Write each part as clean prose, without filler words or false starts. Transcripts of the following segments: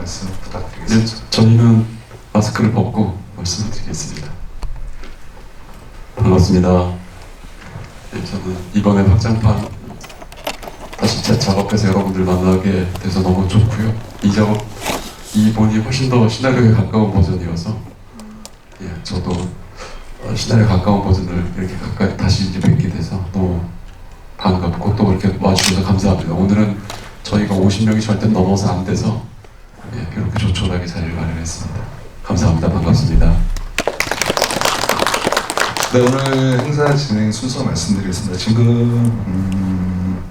말씀 네, 부탁드리겠습니다. 저희는 마스크를 벗고 말씀을 드리겠습니다. 반갑습니다. 네, 저는 이번에 확장판 다시 재작업해서 여러분들 만나게 돼서 너무 좋고요. 이번이 훨씬 더 시나리오에 가까운 버전이어서 저도 시나리오에 가까운 버전을 이렇게 가까이 다시 이제 뵙게 돼서 너무 반갑고 또 이렇게 와주셔서 감사합니다. 오늘은 저희가 50명이 절대 넘어서 안 돼서 이렇게 조촐하게 자리를 마련했습니다. 감사합니다. 반갑습니다. 네, 오늘 행사 진행 순서 말씀드리겠습니다. 지금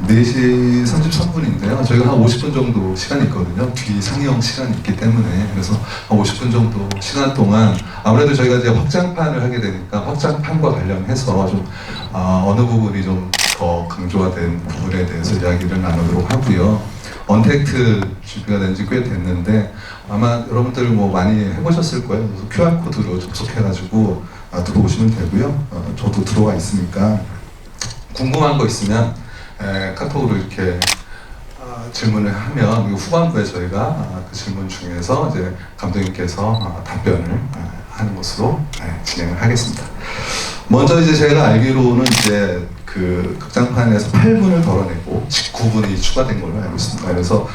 4시 33분인데요. 저희가 한 50분 정도 시간이 있거든요. 뒤 상영 시간이 있기 때문에. 그래서 한 50분 정도 시간 동안 아무래도 저희가 이제 확장판을 하게 되니까 확장판과 관련해서 좀 어느 부분이 좀 더 강조가 된 부분에 대해서 이야기를 나누도록 하고요. 언택트 준비가 된 지 꽤 됐는데 아마 여러분들 뭐 많이 해보셨을 거예요. 그래서 QR코드로 접속해가지고 들어오시면 되고요. 저도 들어와 있으니까 궁금한 거 있으면 카톡으로 이렇게 질문을 하면 후반부에 저희가 그 질문 중에서 이제 감독님께서 답변을 하는 것으로 진행을 하겠습니다. 먼저 이제 제가 알기로는 이제 그 극장판에서 8분을 덜어내고 19분이 추가된 걸로 알고 있습니다. 그래서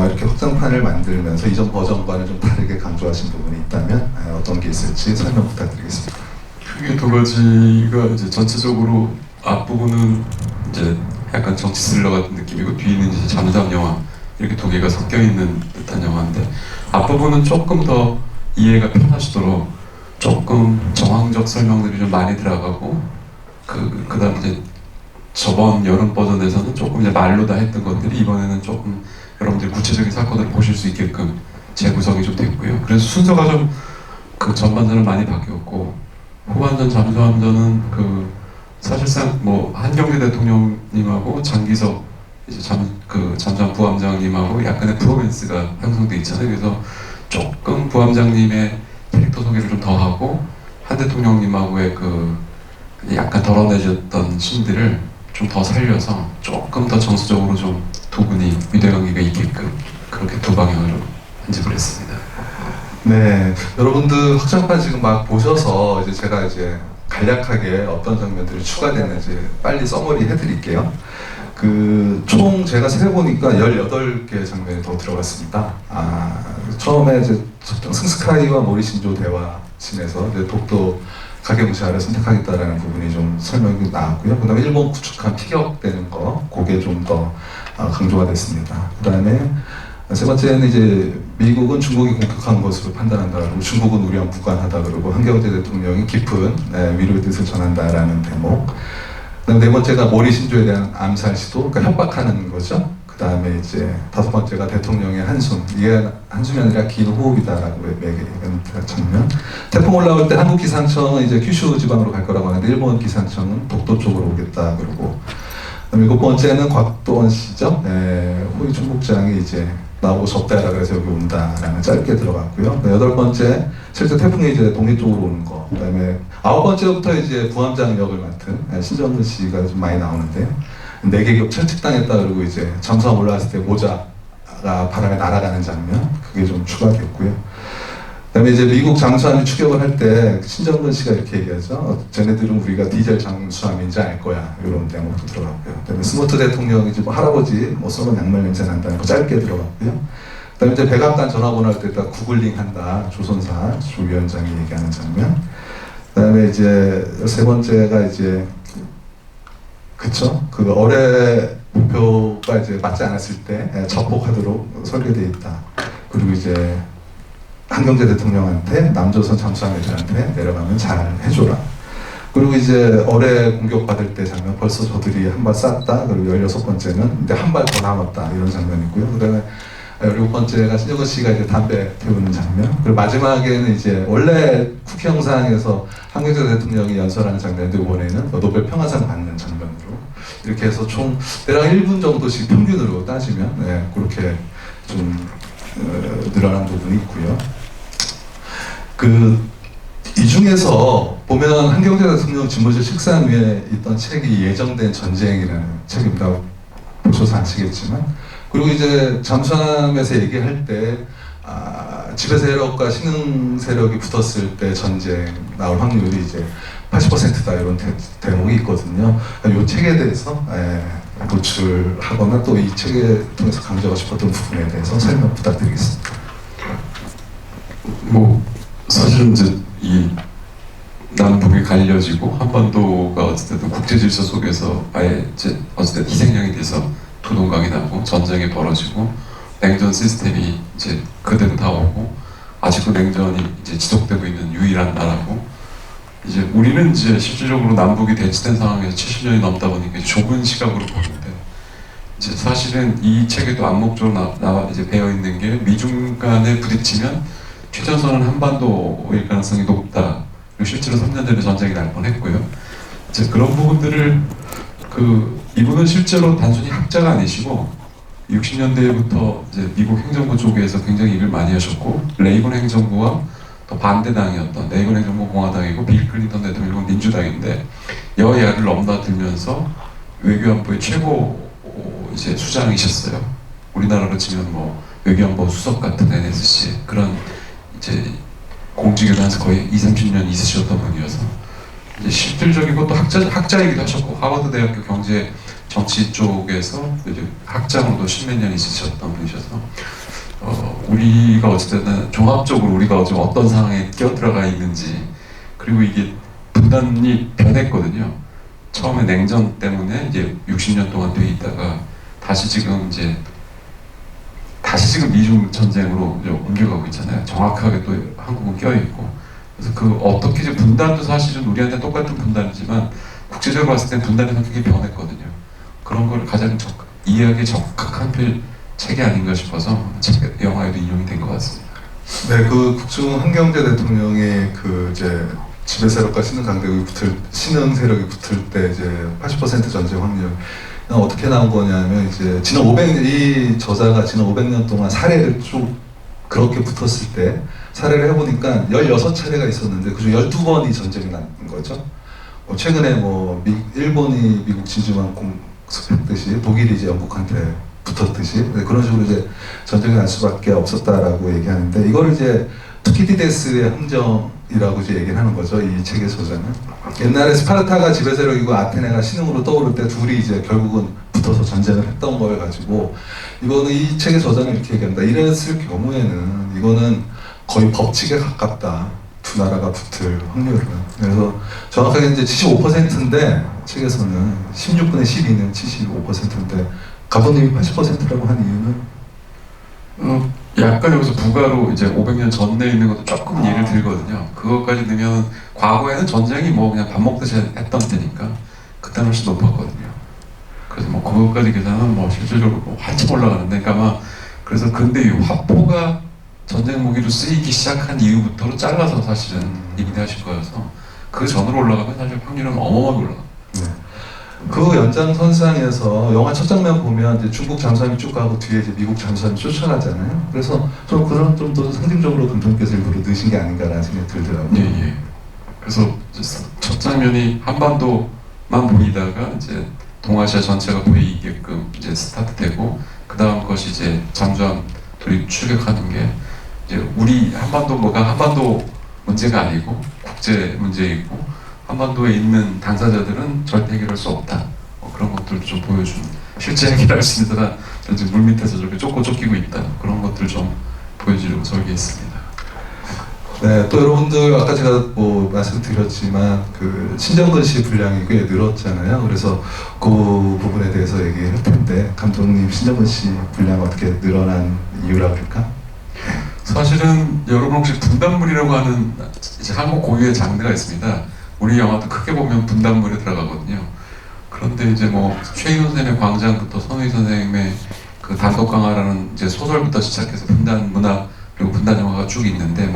이렇게 확장판을 만들면서 이전 버전과는 좀 다르게 강조하신 부분이 있다면 어떤 게 있을지 설명 부탁드리겠습니다. 크게 두 가지가 이제 전체적으로 앞부분은 이제 약간 정치 스릴러 같은 느낌이고 뒤는 이제 잠수함 영화 이렇게 두 개가 섞여 있는 듯한 영화인데 앞부분은 조금 더 이해가 편하시도록 조금 정황적 설명들이 좀 많이 들어가고 그다음 이제 저번 여름 버전에서는 조금 이제 말로 다 했던 것들이 이번에는 조금 여러분들이 구체적인 사건을 보실 수 있게끔 재구성이 좀 됐고요. 그래서 순서가 좀 그 전반전은 많이 바뀌었고 후반전 잠수함전은 사실상 뭐 한경재 대통령님하고 장기석 이제 잠수함 부함장님하고 약간의 프로맨스가 형성돼 있잖아요. 그래서 조금 부함장님의 캐릭터 소개를 좀 더 하고 한 대통령님하고의 약간 덜어내졌던 신들을 좀 더 살려서 조금 더 정서적으로 좀 두 분이 위대관계가 있게끔 그렇게 두 방향으로 편집을 했습니다. 네, 여러분들 확장판 지금 막 보셔서 이제 제가 이제 간략하게 어떤 장면들이 추가됐는지 빨리 서머리 해드릴게요. 총 제가 세보니까 18개 장면이 더 들어갔습니다. 처음에 이제 승스카이와 모리신조 대화 씬에서 이제 독도 가게무시아를 선택하겠다라는 부분이 좀 설명이 나왔고요. 그 다음에 일본 구축함 피격되는 거, 그게 좀 더 강조가 됐습니다. 그 다음에 세 번째는 이제 미국은 중국이 공격한 것으로 판단한다 그러고 중국은 우리와 무관하다 그러고 한경재 대통령이 깊은 위로의 뜻을 전한다라는 대목. 그다음 네 번째가 모리 신조에 대한 암살 시도, 그러니까 협박하는 거죠. 그 다음에 이제 다섯 번째가 대통령의 한숨, 이게 한숨이 아니라 긴 호흡이다라고 얘기하는 장면. 태풍 올라올 때 한국 기상청은 이제 큐슈 지방으로 갈 거라고 하는데 일본 기상청은 독도 쪽으로 오겠다 그러고. 그다음 일곱 번째는 곽도원 씨죠. 호위 총국장이 이제 나보고 접대하라 그래서 여기 온다라는 짧게 들어갔고요. 여덟 번째 실제 태풍이 이제 동해 쪽으로 오는 거. 그다음에 아홉 번째부터 이제 부함장 역을 맡은 신정근 씨가 좀 많이 나오는데요. 4개 철칙당했다 그러고 이제 잠수함 올라왔을 때 모자가 바람에 날아가는 장면, 그게 좀 추가됐고요. 그다음에 이제 미국 잠수함이 추격을 할 때 신정근 씨가 이렇게 얘기하죠. 쟤네들은 우리가 디젤 잠수함인지 알 거야. 이런 대목도 들어갔고요. 그다음에 스모트 대통령이 이제 뭐 할아버지 썩은 양말 냄새 난다는 거 짧게 들어갔고요. 그다음에 이제 백악관 전화번호 할 때 딱 구글링 한다. 조선사 조 위원장이 얘기하는 장면. 그다음에 이제 세 번째가 이제 어뢰 목표가 이제 맞지 않았을 때 자폭하도록 설계되어 있다. 그리고 이제 한경재 대통령한테 남조선 잠수함 애들한테 내려가면 잘 해줘라. 그리고 이제 어뢰 공격받을 때 장면, 벌써 저들이 한 발 쐈다. 그리고 16번째는 이제 한 발 더 남았다. 이런 장면이고요. 그 다음에 17번째가 신정근 씨가 이제 담배 태우는 장면. 그리고 마지막에는 이제 원래 국회 영상에서 한경재 대통령이 연설하는 장면인데 이번에는 노벨 평화상 받는 장면으로 이렇게 해서 총 대략 1분 정도씩 평균으로 따지면 그렇게 좀 늘어난 부분이 있고요. 이 중에서 보면 한경재 대통령 집무실 책상 위에 있던 책이 예정된 전쟁이라는 책입니다. 보셔서 아시겠지만 그리고 이제 잠수함에서 얘기할 때 지배 세력과 신흥 세력이 붙었을 때 전쟁 나올 확률이 이제 80%다 이런 대목이 있거든요. 이 책에 대해서 노출하거나 또 이 책을 통해서 강조하고 싶었던 부분에 대해서 설명 부탁드리겠습니다. 뭐 사실은 이제 이 남북이 갈려지고 한반도가 어쨌든 국제 질서 속에서 아예 이제 어쨌든 희생양이 돼서 두동강이 나고 전쟁이 벌어지고 냉전 시스템이 이제 그대로 다 오고 아직도 냉전이 이제 지속되고 있는 유일한 나라고 이제 우리는 이제 실질적으로 남북이 대치된 상황에서 70년이 넘다 보니까 좁은 시각으로 보는데 이제 사실은 이 책에도 암묵적으로 나와 이제 배어 있는 게 미중 간에 부딪히면 최전선은 한반도일 가능성이 높다. 그리고 실제로 3년 전에 전쟁이 날 뻔했고요. 이제 그런 부분들을 이분은 실제로 단순히 학자가 아니시고 60년대부터 이제 미국 행정부 쪽에서 굉장히 일을 많이 하셨고 레이건 행정부와 또 반대당이었던 레이건 행정부 공화당이고 빌 클린턴 대통령은 민주당인데 여야를 넘나들면서 외교안보의 최고 이제 수장이셨어요. 우리나라로 치면 뭐 외교안보 수석 같은 NSC 그런 이제 공직에도 한 거의 20-30년 있으셨던 분이어서 이제 실질적이고 또 학자이기도 하셨고 하버드 대학교 경제 정치 쪽에서 이제 학장으로도 10몇 년 있으셨던 분이셔서 우리가 어쨌든 종합적으로 우리가 지금 어떤 상황에 끼어들어가 있는지 그리고 이게 분단이 변했거든요. 처음에 냉전 때문에 이제 60년 동안 돼 있다가 다시 지금 미중 전쟁으로 옮겨가고 있잖아요. 정확하게 또 한국은 껴있고 그래서 어떻게 이제 분단도 사실은 우리한테 똑같은 분단이지만 국제적으로 봤을 때 분단의 성격이 변했거든요. 그런 걸 가장 이해하기 적합한 책이 아닌가 싶어서 영화에도 인용이 된 것 같습니다. 네, 국중 한경제 대통령의 이제 지배 세력과 신흥 세력이 붙을 때 이제 80% 전쟁 확률 어떻게 나온 거냐면 이제 이 저자가 지난 500년 동안 사례를 쭉 그렇게 붙었을 때 사례를 해보니까 16차례가 있었는데 그중 12번이 전쟁이 난 거죠. 최근에 일본이 미국 진주만 공습했듯이 독일이 이제 영국한테 붙었듯이 그런 식으로 이제 전쟁이 날 수밖에 없었다라고 얘기하는데 이거를 이제 투키디데스의 함정이라고 이제 얘기를 하는 거죠. 이 책의 저자는 옛날에 스파르타가 지배 세력이고 아테네가 신흥으로 떠오를 때 둘이 이제 결국은 붙어서 전쟁을 했던 걸 가지고 이거는 이 책의 저자는 이렇게 얘기합니다. 이랬을 경우에는 이거는 거의 법칙에 가깝다. 두 나라가 붙을 확률은. 그래서 정확하게 이제 75%인데 책에서는 16분의 12는 75%인데 가보님이 80%라고 한 이유는? 약간 여기서 부가로 이제 500년 전에 있는 것도 조금 예를 들거든요. 그것까지 넣으면 과거에는 전쟁이 그냥 밥 먹듯이 했던 때니까 그때는 훨씬 높았거든요. 그래서 그것까지 계산은 실질적으로 한참 올라가는데 그러니까 그래서 근데 이 화포가 전쟁 무기로 쓰이기 시작한 이후부터로 잘라서 사실은 얘기하실 거여서 그 전으로 올라가면 사실 확률은 어마어마하게 올라갑니다. 네. 그 연장선상에서 영화 첫 장면 보면 이제 중국 잠수함이 쭉 가고 뒤에 이제 미국 잠수함이 쫓아가잖아요. 그래서 좀 그런 좀 더 상징적으로 감독님께서 일부러 넣으신 게 아닌가라는 생각이 들더라고요. 예. 그래서 첫 장면이 한반도만 보이다가 이제 동아시아 전체가 보이게끔 이제 스타트되고 그 다음 것이 이제 잠수함 둘이 출격하는 게 이제 우리 한반도가 한반도 문제가 아니고 국제 문제이고 한반도에 있는 당사자들은 절대 해결할 수 없다. 그런 것들을 좀 보여준 실제 해결할 수 있는 사람 지금 물 밑에서 저렇게 쫓기고 있다. 그런 것들 좀 보여주려고 설계했습니다. 네, 또 여러분들 아까 제가 말씀드렸지만 신정근 씨 분량이 꽤 늘었잖아요. 그래서 그 부분에 대해서 얘기할 텐데 감독님 신정근 씨 분량 어떻게 늘어난 이유라 그럴까? 사실은 여러분 혹시 분단물이라고 하는 이제 한국 고유의 장르가 있습니다. 우리 영화도 크게 보면 분단물에 들어가거든요. 그런데 이제 최희훈 선생님의 광장부터 선우희 선생님의 단독 강화라는 이제 소설부터 시작해서 분단 문학 그리고 분단 영화가 쭉 있는데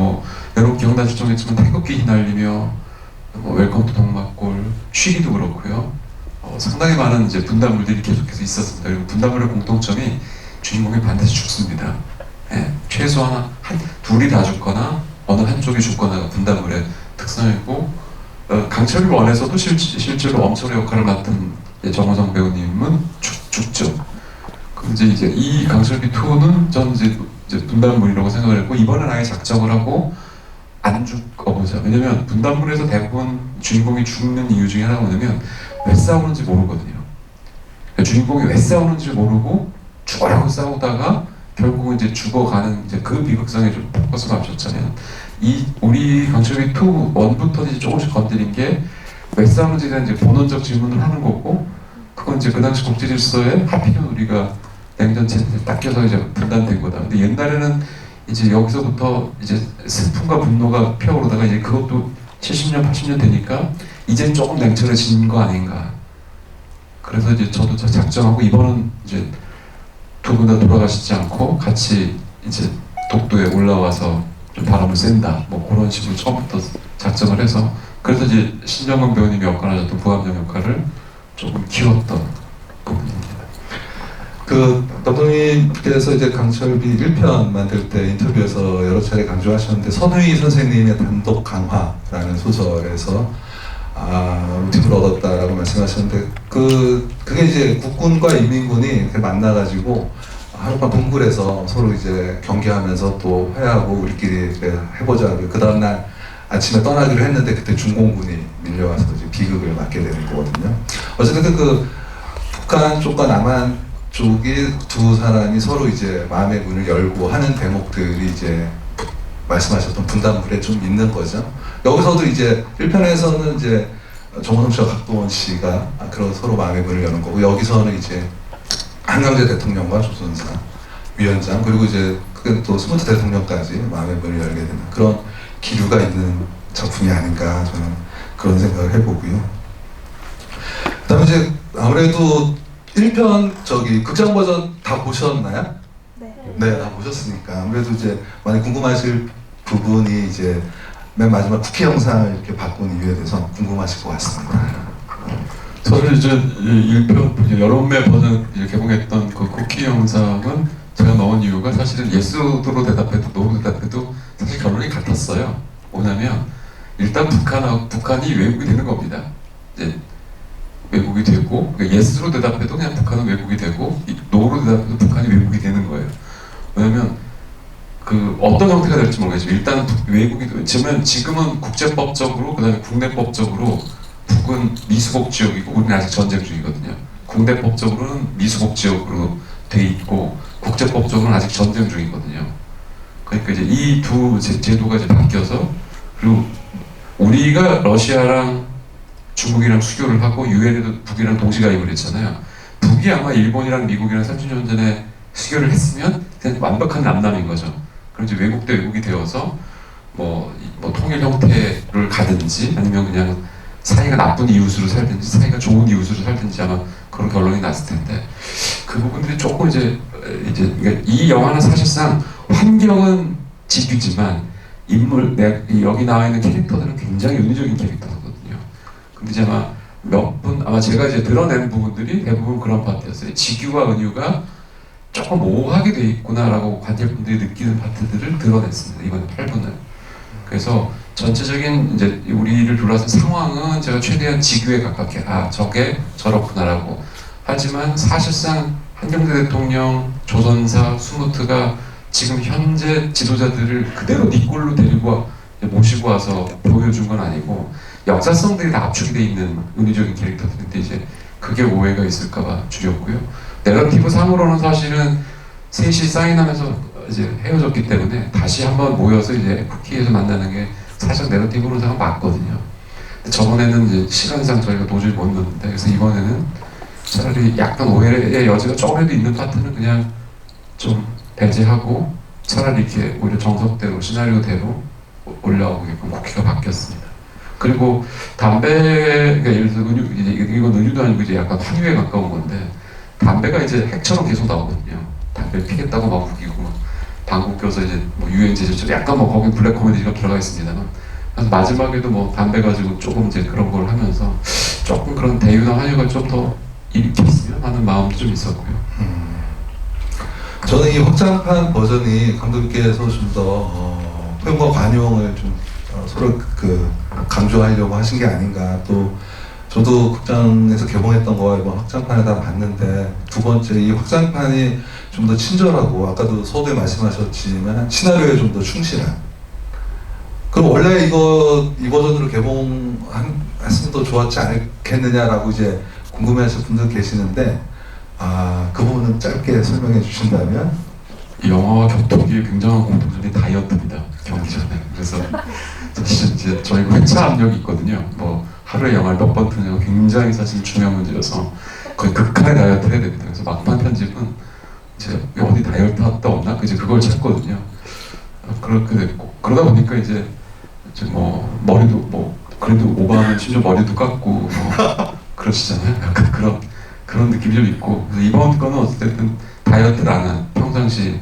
여러분 기억나실 정도겠지만 태극기 휘날리며 웰컴 투 동막골 쉬리도 그렇고요. 상당히 많은 이제 분단물들이 계속해서 있었습니다. 그리고 분단물의 공통점이 주인공이 반드시 죽습니다. 예, 최소한 둘이 다 죽거나 어느 한쪽이 죽거나가 분단물의 특성이고 강철이 원에서도 실제로 엄철의 역할을 맡은 정호성 배우님은 죽죠. 이제 이 강철비 2는 저는 이제 분단물이라고 생각을 했고, 이번엔 아예 작정을 하고 안 죽어보자. 왜냐면 분단물에서 대부분 주인공이 죽는 이유 중에 하나가 뭐냐면 왜 싸우는지 모르거든요. 그러니까 주인공이 왜 싸우는지 모르고 죽으라고 싸우다가 결국은 이제 죽어가는 이제 그 비극성에 좀 포커스가 맞췄잖아요. 이 우리 강철비 2 1부터 이제 조금씩 건드린 게 왜 싸우는지에 대한 이제 본원적 질문을 하는 거고, 그건 이제 그 당시 국제 질서에 하필이면 우리가 냉전체에 딱 껴서 이제 분단된 거다. 근데 옛날에는 이제 여기서부터 이제 슬픔과 분노가 피어오르다가 이제 그것도 70년, 80년 되니까 이제 조금 냉철해진 거 아닌가. 그래서 이제 저도 작정하고 이번은 이제 두 분 다 돌아가시지 않고 같이 이제 독도에 올라와서 좀 바람을 쐰다. 뭐 그런 식으로 처음부터 작정을 해서, 그래서 이제 신정근 배우님이 역할하셨던 부함장 역할을 조금 키웠던 부분입니다. 그 감독님께서 이제 강철비 1편 만들 때 인터뷰에서 여러 차례 강조하셨는데, 선우희 선생님의 단독 강화라는 소설에서 모티브를 얻었다라고 말씀하셨는데, 그게 이제 국군과 인민군이 이렇게 만나가지고 하룻밤 동굴에서 서로 이제 경계하면서 또 회하고 우리끼리 이렇게 해보자. 그 다음날 아침에 떠나기로 했는데 그때 중공군이 밀려와서 이제 비극을 맞게 되는 거거든요. 어쨌든 그 북한 쪽과 남한 쪽이 두 사람이 서로 이제 마음의 문을 열고 하는 대목들이 이제 말씀하셨던 분단물에 좀 있는 거죠. 여기서도 이제 1편에서는 이제 정호성 씨와 각도원 씨가 그런 서로 마음의 문을 여는 거고, 여기서는 이제 한강재 대통령과 조선사 위원장, 그리고 이제 그게 또 스무트 대통령까지 마음의 문을 열게 되는 그런 기류가 있는 작품이 아닌가, 저는 그런 생각을 해보고요. 그다음에 이제 아무래도 1편 극장 버전 다 보셨나요? 네, 다 보셨으니까 아무래도 이제 많이 궁금하실 부분이 이제 맨 마지막 쿠키 영상을 이렇게 바꾼 이유에 대해서 궁금하실 것 같습니다. 저는 이제 1편 여름매 버전 개봉했던 그 쿠키 영상은 제가 넣은 이유가 사실은 예스로 대답해도 노로 대답해도 사실 결론이 같았어요. 뭐냐면 일단 북한이 왜곡이 되는 겁니다. 이제 왜곡이 되고, 그러니까 예스로 대답해도 그냥 북한은 왜곡이 되고, 노로 대답해도 북한이 왜곡이 되는 거예요. 왜냐면 그 어떤 형태가 될지 모르겠지만 일단 왜곡이 되지만 지금은 국제법적으로, 그다음에 국내법적으로 북은 미수복 지역이고 우리는 아직 전쟁 중이거든요. 국내법적으로는 미수복 지역으로 돼 있고 국제법적으로는 아직 전쟁 중이거든요. 그러니까 이제 이 두 제도가 이제 바뀌어서, 그리고 우리가 러시아랑 중국이랑 수교를 하고 유엔에도 북이랑 동시 가입을 했잖아요. 북이 아마 일본이랑 미국이랑 30년 전에 수교를 했으면 그냥 완벽한 남남인 거죠. 그럼 이제 왜곡 대 왜곡이 되어서 뭐 통일 형태를 가든지 아니면 그냥 사이가 나쁜 이웃으로 살든지 사이가 좋은 이웃으로 살든지 아마 그런 결론이 났을 텐데, 그 부분들이 조금 이제 그러니까 이 영화는 사실상 환경은 지규지만 여기 나와 있는 캐릭터들은 굉장히 은유적인 캐릭터거든요. 근데 이제 아마 제가 이제 드러낸 부분들이 대부분 그런 파트였어요. 지규와 은유가 조금 모호하게 돼 있구나라고 관객분들이 느끼는 파트들을 드러냈습니다. 이번에 8분을. 그래서 전체적인 이제 우리를 둘러싼 상황은 제가 최대한 지규에 가깝게 저게 저렇구나라고. 하지만 사실상 한경대 대통령, 조선사, 수무트가 지금 현재 지도자들을 그대로 네 꼴로 데리고 모시고 와서 보여준 건 아니고 역사성들이 다 압축이 돼 있는 은유적인 캐릭터들인데, 이제 그게 오해가 있을까봐 줄였고요. 내러티브 상으로는 사실은 셋이 사인하면서 이제 헤어졌기 때문에 다시 한번 모여서 이제 쿠키에서 만나는 게 사실 내러티브로는 맞거든요. 근데 저번에는 이제 시간상 저희가 도저히 못 넣었는데, 그래서 이번에는 차라리 약간 오해의 여지가 조금이라도 있는 파트는 그냥 좀 배제하고 차라리 이렇게 오히려 정석대로 시나리오대로 올라오게끔 쿠키가 바뀌었습니다. 그리고 그러니까 예를 들어 이건 은유도 아니고 이제 약간 환유에 가까운 건데, 담배가 이제 핵처럼 계속 나오거든요. 담배 피겠다고 막 우기고 막 방구 껴서 이제 뭐 유엔제처럼 약간 뭐 거기 블랙 코미디가 들어가 있습니다만, 그래서 마지막에도 뭐 담배 가지고 조금 이제 그런 걸 하면서 조금 그런 대유나 환유가 좀 더 일으켰으면 하는 마음도 좀 있었고요. 저는 이 확장판 버전이 감독님께서 좀 더 표현과 관용을 좀 서로 강조하려고 하신 게 아닌가, 또 저도 극장에서 개봉했던 거 이번 확장판에 다 봤는데 두 번째 이 확장판이 좀 더 친절하고 아까도 서두에 말씀하셨지만 시나리오에 좀 더 충실한. 그럼 원래 이 버전으로 개봉했으면 더 좋았지 않겠느냐라고 이제 궁금해하실 분들 계시는데 그 부분은 짧게 설명해 주신다면. 이 영화와 격투기의 굉장한 공통점이 다이어트입니다. 경기 전에. 그래서 사실 이제 저희가 회차 압력이 있거든요. 뭐 하루에 영화를 몇 번 트느냐가 굉장히 사실 중요한 문제여서 거의 극한의 다이어트를 해야 됩니다. 그래서 막판 편집은 이제 어디 다이어트 하다 없나? 이제 그걸 찾거든요. 그렇게 됐고 그러다 보니까 이제 뭐 머리도 뭐 그래도 오바하면 심지어 머리도 깎고 뭐 그러시잖아요. 약간 그런 느낌이 좀 있고 그래서 이번 거는 어쨌든 다이어트를 안 한 평상시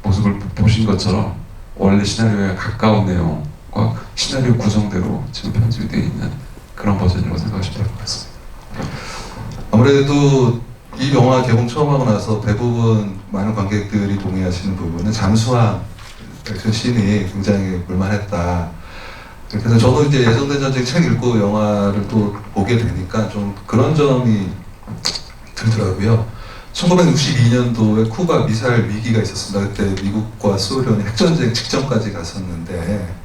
모습을 보신 것처럼 원래 시나리오에 가까운 내용과 시나리오 구성대로 지금 편집이 되어 있는 그런 버전이라고 생각하시면 될 것 같습니다. 아무래도 이 영화 개봉 처음 하고 나서 대부분 많은 관객들이 동의하시는 부분은 잠수함 그 씬이 굉장히 볼만했다. 그래서 저도 이제 예정된 전쟁 책 읽고 영화를 또 보게 되니까 좀 그런 점이 들더라고요. 1962년도에 쿠바 미사일 위기가 있었습니다. 그때 미국과 소련이 핵전쟁 직전까지 갔었는데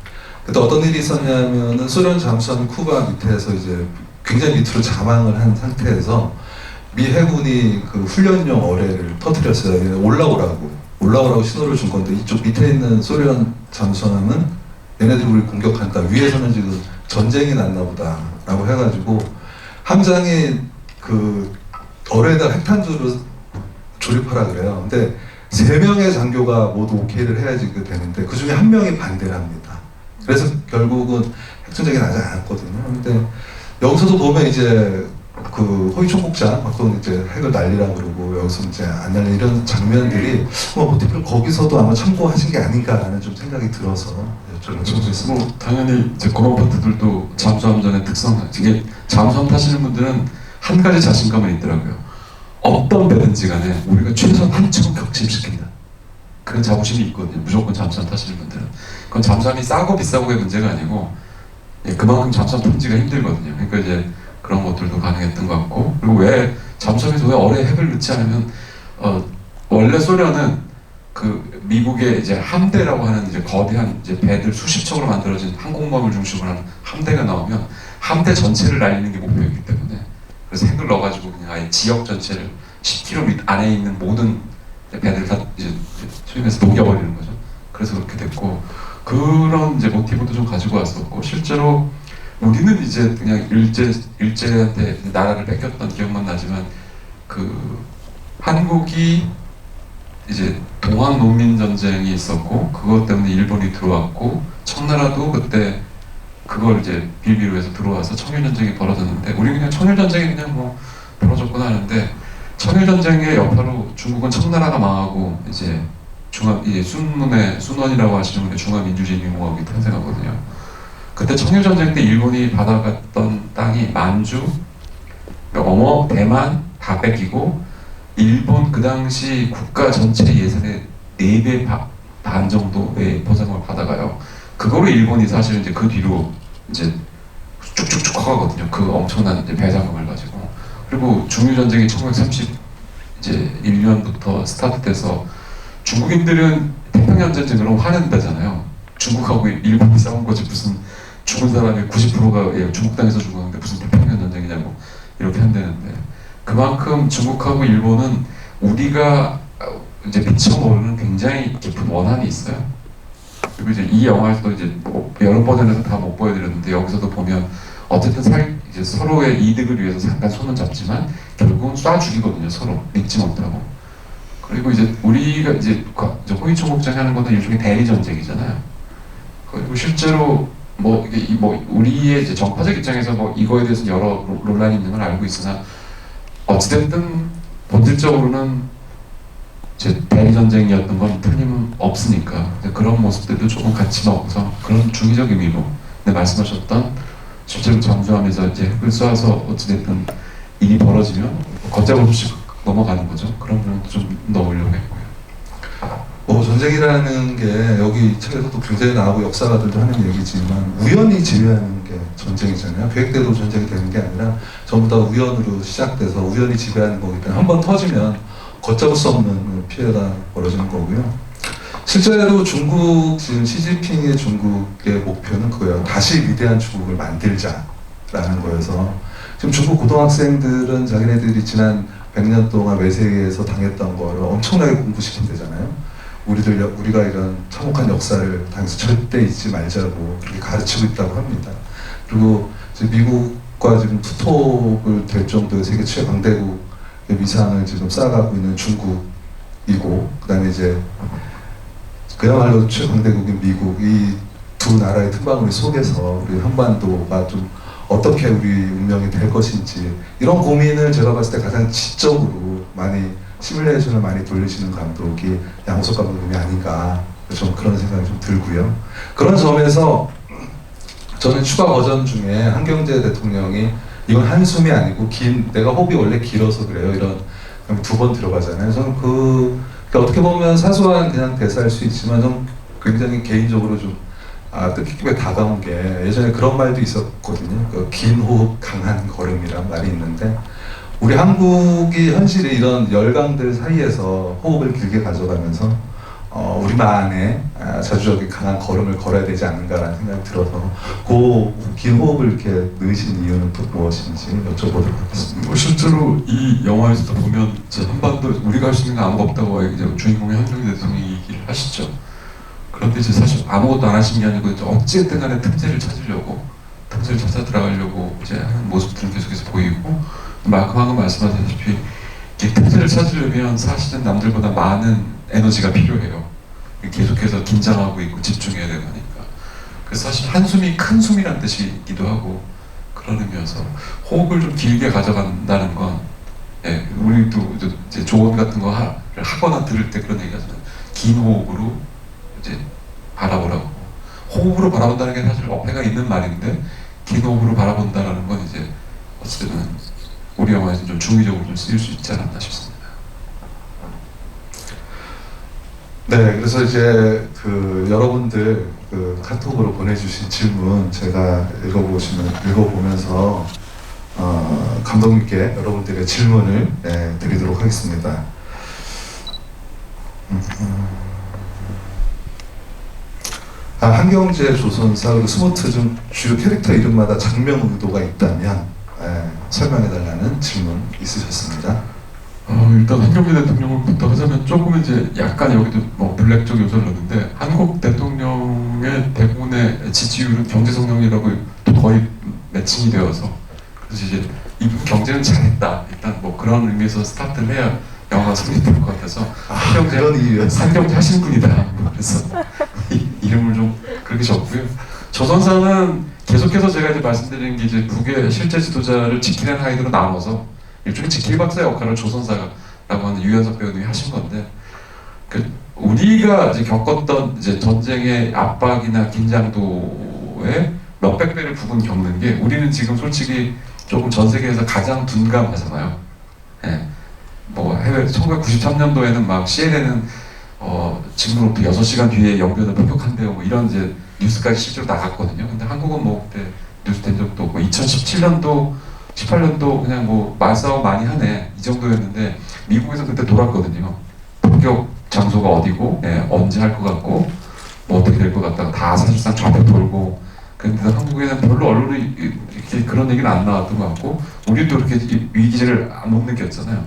그때 어떤 일이 있었냐면은 소련 잠수함이 쿠바 밑에서 이제 굉장히 밑으로 자망을 한 상태에서 미 해군이 그 훈련용 어뢰를 터뜨렸어요. 올라오라고 신호를 준 건데 이쪽 밑에 있는 소련 잠수함은 얘네들이 우리 공격한다. 위에서는 지금 전쟁이 났나 보다라고 해가지고 함장이 그 어뢰에다 핵탄두를 조립하라 그래요. 근데 3명의 장교가 모두 오케이를 해야지 되는데 그 중에 1명이 반대를 합니다. 그래서 결국은 핵전쟁이 나지 않았거든요. 근데 여기서도 보면 이제 그 호위 총국장 막또 이제 핵을 날리라 그러고 여기서 이제 안 날리 이런 장면들이 모티브를 거기서도 아마 참고하신 게 아닌가라는 좀 생각이 들어서 여쭤보겠습니다. 뭐 당연히 이제 그런 파트들도 잠수함전의 특성, 이게 잠수함 타시는 분들은 한 가지 자신감은 있더라고요. 어떤 배든지 간에 우리가 최소한 한 층은 격침시킨다. 그런 자부심이 있거든요. 무조건 잠수함 타시는 분들은. 그건 잠수함이 싸고 비싸고의 문제가 아니고 그만큼 잠수함 탐지가 힘들거든요. 그러니까 이제 그런 것들도 가능했던 것 같고 그리고 왜 잠수함에서 왜 어뢰에 핵을 넣지 않으면 원래 소련은 그 미국의 이제 함대라고 하는 이제 거대한 이제 배들 수십 척으로 만들어진 항공모함을 중심으로 하는 함대가 나오면 함대 전체를 날리는 게 목표이기 때문에 그래서 핵을 넣어가지고 그냥 아예 지역 전체를 10km 안에 있는 모든 배들 다 이제 소위에서 녹여버리는 거죠. 그래서 그렇게 됐고 그런 이제 모티브도 좀 가지고 왔었고 실제로 우리는 이제 그냥 일제한테 나라를 뺏겼던 기억만 나지만 그 한국이 이제 동학 농민 전쟁이 있었고 그것 때문에 일본이 들어왔고 청나라도 그때 그걸 이제 빌미로 해서 들어와서 청일전쟁이 벌어졌는데 우리 그냥 청일전쟁이 그냥 뭐 벌어졌구나 하는데 청일전쟁의 여파로 중국은 청나라가 망하고 이제 순원이라고 하시는 분의 중화민주주의공화국이 탄생하거든요. 그때 청일전쟁 때 일본이 받아갔던 땅이 만주, 대만 다 뺏기고 일본 그 당시 국가 전체 예산의 4배 반 정도의 보상을 받아가요. 그거로 일본이 사실 이제 그 뒤로 이제 쭉쭉쭉 커가거든요. 그 엄청난 이제 배상금을 가지고. 그리고 중일전쟁이 1931년부터 스타트돼서 중국인들은 태평양 전쟁으로 화낸다잖아요. 중국하고 일본이 싸운 거지 무슨 죽은 사람의 90%가 중국 땅에서 죽었는데 무슨 태평양 전쟁이냐고 이렇게 한다는데 그만큼 중국하고 일본은 우리가 이제 미처 모르는 굉장히 깊은 원한이 있어요. 그리고 이제 이 영화에서도 이제 뭐 여러 버전에서 다 못 보여드렸는데 여기서도 보면 어쨌든 이제 서로의 이득을 위해서 잠깐 손은 잡지만 결국은 쏴 죽이거든요. 서로 믿지 못하고. 그리고 이제 우리가 이제 호위 총국장이 하는 것은 일종의 대리 전쟁이잖아요. 그리고 실제로 뭐 이게 우리의 이제 정파적 입장에서 뭐 이거에 대해서 여러 논란이 있는 걸 알고 있으나 어찌됐든 본질적으로는 이제 대리 전쟁이었던 건 틀림없으니까 그런 모습들도 조금 같이 넣어서 그런 중의적 의미로 말씀하셨던 실제로 잠수함에서 이제 핵을 쏴서 어찌됐든 일이 벌어지면 걷잡없이 넘어가는 거죠. 그런 부분도 좀 넣으려고 했고요. 전쟁이라는 게 여기 책에서도 굉장히 나오고 역사가들도 하는 얘기지만 우연히 지배하는 게 전쟁이잖아요. 계획대로 전쟁이 되는 게 아니라 전부 다 우연으로 시작돼서 우연히 지배하는 거기 때문에 한 번 터지면 걷잡을 수 없는 피해가 벌어지는 거고요. 실제로 중국, 지금 시진핑의 중국의 목표는 그거예요. 다시 위대한 중국을 만들자라는 거여서 지금 중국 고등학생들은 자기네들이 지난 100년 동안 외세에서 당했던 거를 엄청나게 공부시킨대잖아요. 우리가 이런 참혹한 역사를 당해서 절대 잊지 말자고 그렇게 가르치고 있다고 합니다. 그리고 지금 미국과 지금 투톱을 될 정도의 세계 최강대국의 위상을 지금 쌓아가고 있는 중국이고, 그다음에 이제 그야말로 최강대국인 미국, 이 두 나라의 틈바구니 속에서 우리 한반도가 좀 어떻게 우리 운명이 될 것인지 이런 고민을 제가 봤을 때 가장 지적으로 많이 시뮬레이션을 많이 돌리시는 감독이 양호석 감독님이 아닌가, 좀 그런 생각이 좀 들고요. 그런 점에서 저는 추가 버전 중에 한경재 대통령이 이건 한숨이 아니고 내가 호흡이 원래 길어서 그래요, 이런 2번 들어가잖아요. 저는 그러니까 어떻게 보면 사소한 그냥 대사일 수 있지만 좀 굉장히 개인적으로 좀 뜻깊게 다가온 게, 예전에 그런 말도 있었거든요. 긴 호흡 강한 걸음이란 말이 있는데, 우리 한국이 현실에 이런 열강들 사이에서 호흡을 길게 가져가면서 우리만의 자주적인 강한 걸음을 걸어야 되지 않는가라는 생각이 들어서 그 긴 호흡을 이렇게 넣으신 이유는 또 무엇인지 여쭤보도록 하겠습니다. 뭐 실제로 이 영화에서도 보면 한반도 우리가 할 수 있는 거 아무것도 없다고 이제 주인공의 한경재 대통령이 얘기를 하시죠. 그런데 이제 사실 아무것도 안 하신 게 아니고 어찌됐든 간에 틈새를 찾아 들어가려고 이제 하는 모습들은 계속해서 보이고, 방금 말씀하셨다시피 이 틈새를 찾으려면 사실은 남들보다 많은 에너지가 필요해요. 계속해서 긴장하고 있고 집중해야 되고 하니까. 그래서 사실 한숨이 큰 숨이란 뜻이기도 하고, 그런 의미여서 호흡을 좀 길게 가져간다는 건, 예, 우리도 이제 조언 같은 거 하거나 들을 때 그런 얘기 하잖아요. 긴 호흡으로 이제 바라보라고. 호흡으로 바라본다는 게 사실 어폐가 있는 말인데, 긴 호흡으로 바라본다라는 건 이제 어쨌든 우리 영화에서 좀 중의적으로 좀 쓰일 수 있지 않았나 싶습니다. 네, 그래서 이제 여러분들 카톡으로 보내주신 질문 제가 읽어보면서 감독님께 여러분들의 질문을 드리도록 하겠습니다. 한경재 조선사 그리고 스모트 중 주요 캐릭터 이름마다 장명 의도가 있다면 설명해달라는 질문 있으셨습니다. 일단 한경재 대통령부터 하자면 조금 이제 약간 여기도 뭐 블랙적 요소를 넣는데, 한국 대통령의 대부분의 지지율은 경제 성장이라고 거의 매칭이 되어서, 그래서 이제 이분 경제는 잘했다, 일단 뭐 그런 의미에서 스타트를 해야 영화가 성립될 것 같아서 그런 이유였어요. 한경재 하신 분이다, 그래서 이름을 좀 그렇게 적고요. 조선사는 계속해서 제가 이제 말씀드리는 게 이제 북의 실제 지도자를 지키는 하이드로 나눠서 일종의 지킬박사 역할을 조선사라고 하는 유연석 배우님이 하신 건데, 우리가 이제 겪었던 이제 전쟁의 압박이나 긴장도에 몇백 배를 북은 겪는 게, 우리는 지금 솔직히 조금 전 세계에서 가장 둔감하잖아요. 예. 뭐 해외 1993년도에는 막 CNN은 지금으로부터 6시간 뒤에 영변을 폭격한대요, 뭐 이런 이제 뉴스까지 실제로 나갔거든요. 근데 한국은 뭐 그때 뉴스 된 적도 없고, 2017년도 18년도 그냥 뭐 말싸움 많이 하네 이 정도였는데, 미국에서 그때 돌았거든요. 폭격 장소가 어디고, 언제 할 것 같고, 뭐 어떻게 될 것 같다가 다 사실상 좌표 돌고. 근데 한국에는 별로 언론이 이렇게 그런 얘기는 안 나왔던 것 같고, 우리도 그렇게 위기를 못 느꼈잖아요.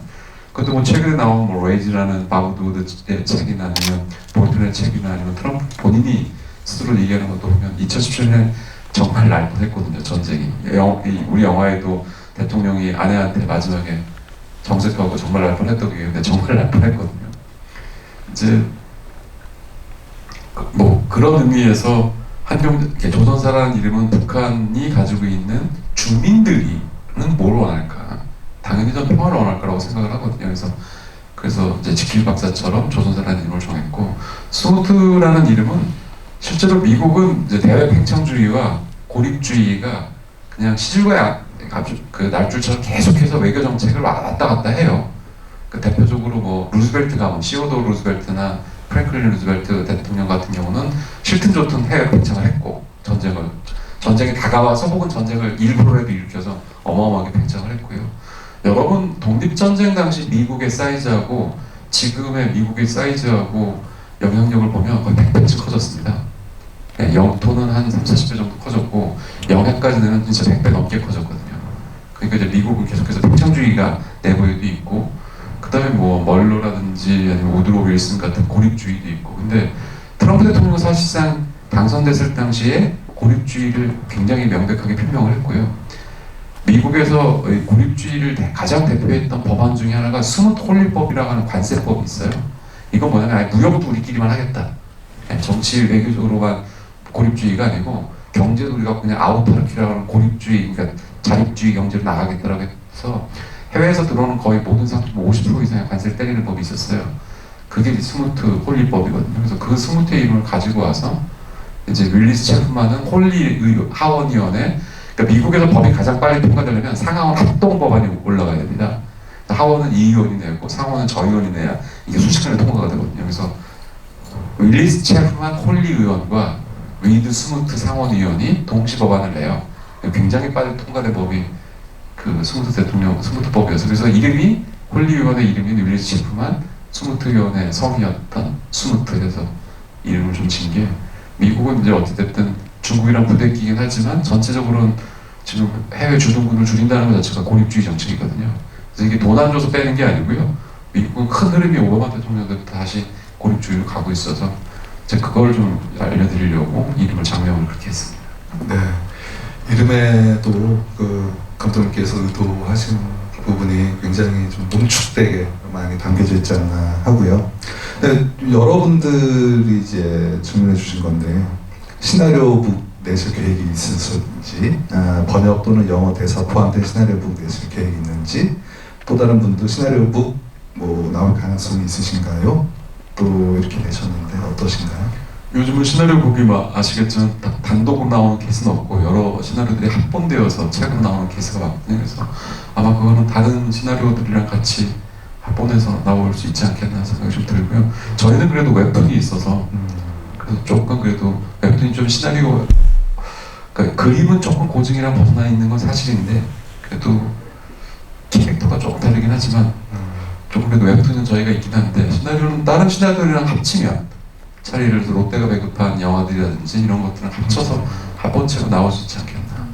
그것도 뭐 최근에 나온 뭐 레이지라는 바우드의 책이나 아니면 볼튼의 책이나 아니면 트럼프 본인이 스스로 얘기하는 것도 보면 2017년에 정말 날 뻔했거든요, 전쟁이. 우리 영화에도 대통령이 아내한테 마지막에 정색하고 정말 날 뻔했다고 얘기했는데 정말 날 뻔했거든요. 이제 뭐 그런 의미에서 조선사라는 이름은 북한이 가지고 있는 주민들이는 뭘 원할까? 당연히 전 평화를 원할 거라고 생각을 하거든요. 그래서 이제 지킬 박사처럼 조선사라는 이름을 정했고, 스모트라는 이름은 실제로 미국은 이제 대외 팽창주의와 고립주의가 그냥 시줄과 날줄처럼 계속해서 외교 정책을 왔다 갔다 해요. 대표적으로 뭐 루즈벨트 가문, 시어도 루즈벨트나 프랭클린 루즈벨트 대통령 같은 경우는 싫든 좋든 해외 팽창을 했고, 전쟁을 전쟁이 다가와서 혹은 전쟁을 일부러라도 일으켜서 어마어마하게 팽창을 했고요. 여러분 독립전쟁 당시 미국의 사이즈하고 지금의 미국의 사이즈하고 영향력을 보면 거의 100배쯤 커졌습니다. 네, 영토는 한 30, 40배 정도 커졌고 영해까지는 진짜 100배 넘게 커졌거든요. 그러니까 이제 미국은 계속해서 팽창주의가 내부에도 있고 그 다음에 뭐 멀로라든지 아니면 우드로 윌슨 같은 고립주의도 있고 근데 트럼프 대통령은 사실상 당선됐을 당시에 고립주의를 굉장히 명백하게 표명을 했고요. 미국에서 고립주의를 가장 대표했던 법안 중에 하나가 스무트 홀리법이라고 하는 관세법이 있어요. 이건 뭐냐면 아예 무역도 우리끼리만 하겠다. 정치 외교적으로만 고립주의가 아니고 경제도 우리가 그냥 아우타르키라고 하는 고립주의, 그러니까 자립주의 경제로 나가겠다라고 해서 해외에서 들어오는 거의 모든 상품 50% 이상의 관세를 때리는 법이 있었어요. 그게 스무트 홀리법이거든요. 그래서 그 스무트의 이름을 가지고 와서 이제 윌리스 체프만은 홀리 하원위원회, 그러니까 미국에서 법이 가장 빨리 통과되려면 상하원 합동 법안이 올라가야 됩니다. 하원은 이 의원이 내고 상원은 저 의원이 내야 이게 순식간에 통과가 되거든요. 그래서 윌리스 체프만 홀리 의원과 웨이드 스무트 상원의원이 동시 법안을 내요. 굉장히 빨리 통과된 법이 그 스무트 대통령 스무트법이었어요. 그래서 이름이 홀리 의원의 이름이 윌리스 체프만, 스무트 의원의 성이었던 스무트에서 이름을 좀 진 게 미국은 이제 어찌됐든 중국이랑 부대끼긴 하지만 전체적으로는 지금 해외 주둔군을 줄인다는 것 자체가 고립주의 정책이거든요. 그래서 이게 돈 안 줘서 빼는 게 아니고요. 미국은 큰 흐름이 오바마 대통령 때부터 다시 고립주의로 가고 있어서 제가 그걸 좀 알려드리려고 이름을 장명을 그렇게 했습니다. 네, 이름에도 그 감독님께서 의도하신 부분이 굉장히 좀 농축되게 많이 담겨져 있지 않나 하고요. 네, 여러분들이 이제 질문해 주신 건데 시나리오북 내실 계획이 있으신지, 번역 또는 영어 대사 포함된 시나리오북 내실 계획이 있는지, 또 다른 분도 시나리오북 뭐 나올 가능성이 있으신가요? 또 이렇게 내셨는데 어떠신가요? 요즘은 시나리오북이 막 아시겠지만 단독으로 나오는 케이스는 없고 여러 시나리오들이 합본되어서 책으로 나오는 케이스가 많거든요. 그래서 아마 그거는 다른 시나리오들이랑 같이 합본해서 나올 수 있지 않겠나 생각이 좀 들고요. 저희는 그래도 웹툰이 있어서 그래서 조금 그래도 웹툰이 좀 시나리오, 그러니까 그림은 조금 고증이랑 벗어나 있는 건 사실인데 그래도 캐릭터가 조금 다르긴 하지만 조금 그래도 웹툰은 저희가 있긴 한데 시나리오는 다른 시나리오들이랑 합치면 차라리 예를 들어 롯데가 배급한 영화들이라든지 이런 것들은 합쳐서 합본체로 나올 수 있지 않겠나.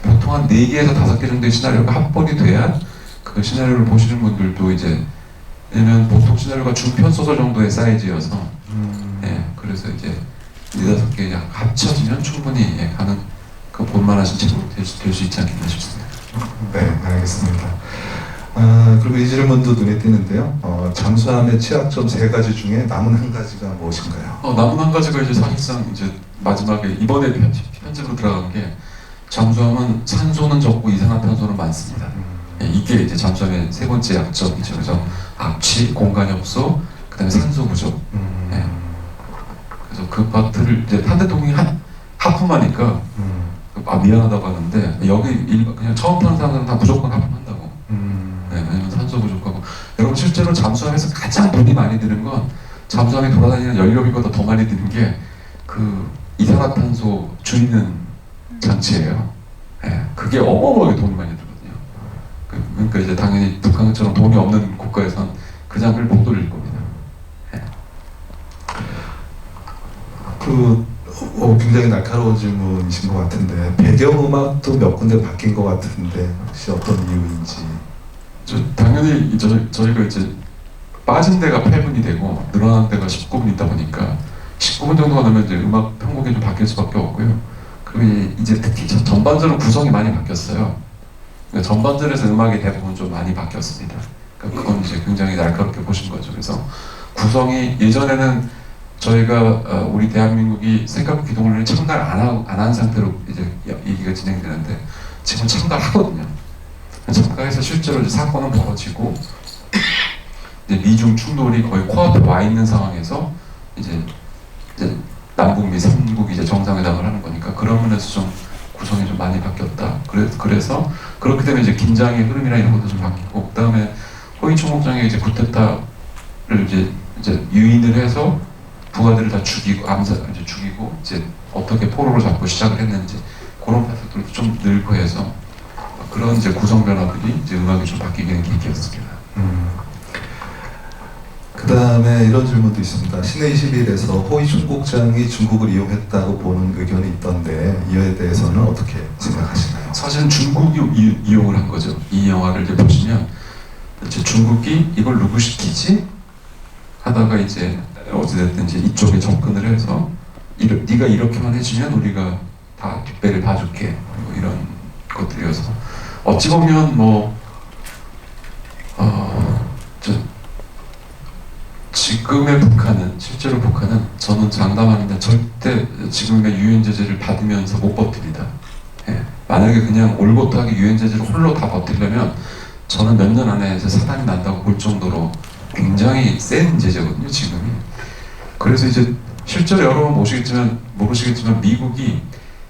보통 한 4개에서 5개 정도의 시나리오가 합본이 돼야 그 시나리오를 보시는 분들도 이제, 왜냐면 보통 시나리오가 중편 소설 정도의 사이즈여서 예, 그래서 이제 4-5개 합쳐지면 충분히 예, 가능, 그 본만하신 책으로 될 수 있지 않겠나 싶습니다. 네, 알겠습니다. 그리고 이 질문도 눈에 띄는데요. 잠수함의 취약점 3가지 중에 남은 한 가지가 무엇인가요? 남은 한 가지가 이제 사실상 이제 마지막에 이번에 편집으로 들어간 게 잠수함은 산소는 적고 이산화탄소는 많습니다. 예, 이게 이제 잠수함의 3번째 약점이죠. 그래서 압취, 공간 협소, 그다음에 산소 부족. 예. 그래서 그 파트를 이제 한 대통령이 하품하니까 미안하다고 하는데 여기 그냥 처음 타는 사람들은 다 무조건 하품한다고. 네, 왜냐면 산소 부족하고. 여러분 실제로 잠수함에서 가장 돈이 많이 드는 건 잠수함이 돌아다니는 연료비보다 더 많이 드는 게 그 이산화탄소 줄이는 장치예요. 네, 그게 어마어마하게 돈이 많이 들거든요. 그러니까 이제 당연히 북한처럼 돈이 없는 국가에선 그 장비를 못 돌릴 겁니다. 네. 굉장히 날카로운 질문이신 것 같은데 배경음악도 몇 군데 바뀐 것 같은데 혹시 어떤 이유인지? 당연히 저희가 이제 빠진 데가 8분이 되고 늘어난 데가 19분 있다 보니까 19분 정도가 되면 이제 음악 편곡이 좀 바뀔 수밖에 없고요. 그리고 이제 특히 전반전은 구성이 많이 바뀌었어요. 그러니까 전반전에서 음악이 대부분 좀 많이 바뀌었습니다. 그러니까 그건 이제 굉장히 날카롭게 보신 거죠. 그래서 구성이 예전에는 저희가 우리 대한민국이 생각 기동을 참가를 안 한 상태로 이제 얘기가 진행되는데 지금 참가하거든요. 참가해서 실제로 이제 사건은 벌어지고 이제 미중 충돌이 거의 코앞에 와 있는 상황에서 이제 남북미 삼국이 이제 정상회담을 하는 거니까 그런 면에서 좀 구성이 좀 많이 바뀌었다. 그래서 그렇게 되면 이제 긴장의 흐름이나 이런 것도 좀 바뀌고, 그다음에 호위 총국장이 이제 쿠데타를 이제 유인을 해서 부하들을 다 죽이고 이제 어떻게 포로를 잡고 시작을 했는지 그런 이제 구성 변화들이 이제 음악이 좀 바뀌는 계기였습니다. 그 다음에 이런 질문도 있습니다. 신의 21에서 호위 중국장이 중국을 이용했다고 보는 의견이 있던데 이에 대해서는 어떻게 생각하시나요? 사실은 중국이 이용을 한 거죠. 이 영화를 이제 보시면 이제 중국이 이걸 누구 시키지? 하다가 이제 어찌됐든 이제 이쪽에 접근을 해서 네가 이렇게만 해주면 우리가 다 뒷배를 봐줄게. 뭐 이런 것들이어서 어찌 보면 뭐 지금의 북한은 실제로 북한은 저는 장담하는데 절대 지금의 유엔 제재를 받으면서 못 버팁니다. 예. 만약에 그냥 올곧하게 유엔 제재를 홀로 다 버티려면 저는 몇 년 안에 이제 사단이 난다고 볼 정도로 굉장히 센 제재거든요, 지금이. 그래서 이제 실제로 여러분 모르시겠지만 미국이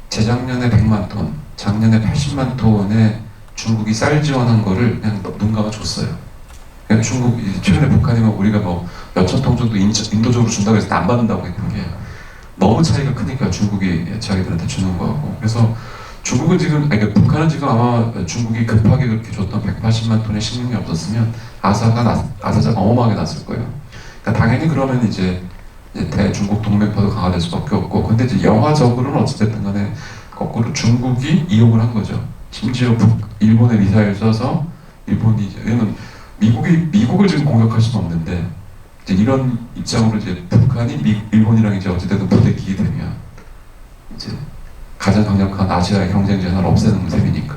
재작년에 100만 톤, 작년에 80만 톤의 중국이 쌀 지원한 거를 그냥 눈 감아 줬어요. 그냥 중국, 최근에 북한이면 우리가 뭐 몇천 톤 정도 인도적으로 준다고 해서 안 받는다고 했던 게 너무 차이가 크니까 중국이 자기들한테 주는 거하고. 그래서 중국은 지금, 그러니까 북한은 지금 아마 중국이 급하게 그렇게 줬던 180만 톤의 식량이 없었으면 아사자가 어마어마하게 났을 거예요. 그러니까 당연히 그러면 이제 대중국 동맹파도 강화될 수밖에 없고, 근데 이제 영화적으로는 어찌됐든 간에 거꾸로 중국이 이용을 한 거죠. 심지어 일본의 미사일 쏴서 일본이 이제, 왜냐면 미국을 지금 공격할 수는 없는데 이제 이런 입장으로 이제 북한이 일본이랑 이제 어찌됐든 부대끼게 되면 이제 가장 강력한 아시아의 경쟁 전을 없애는 셈이니까.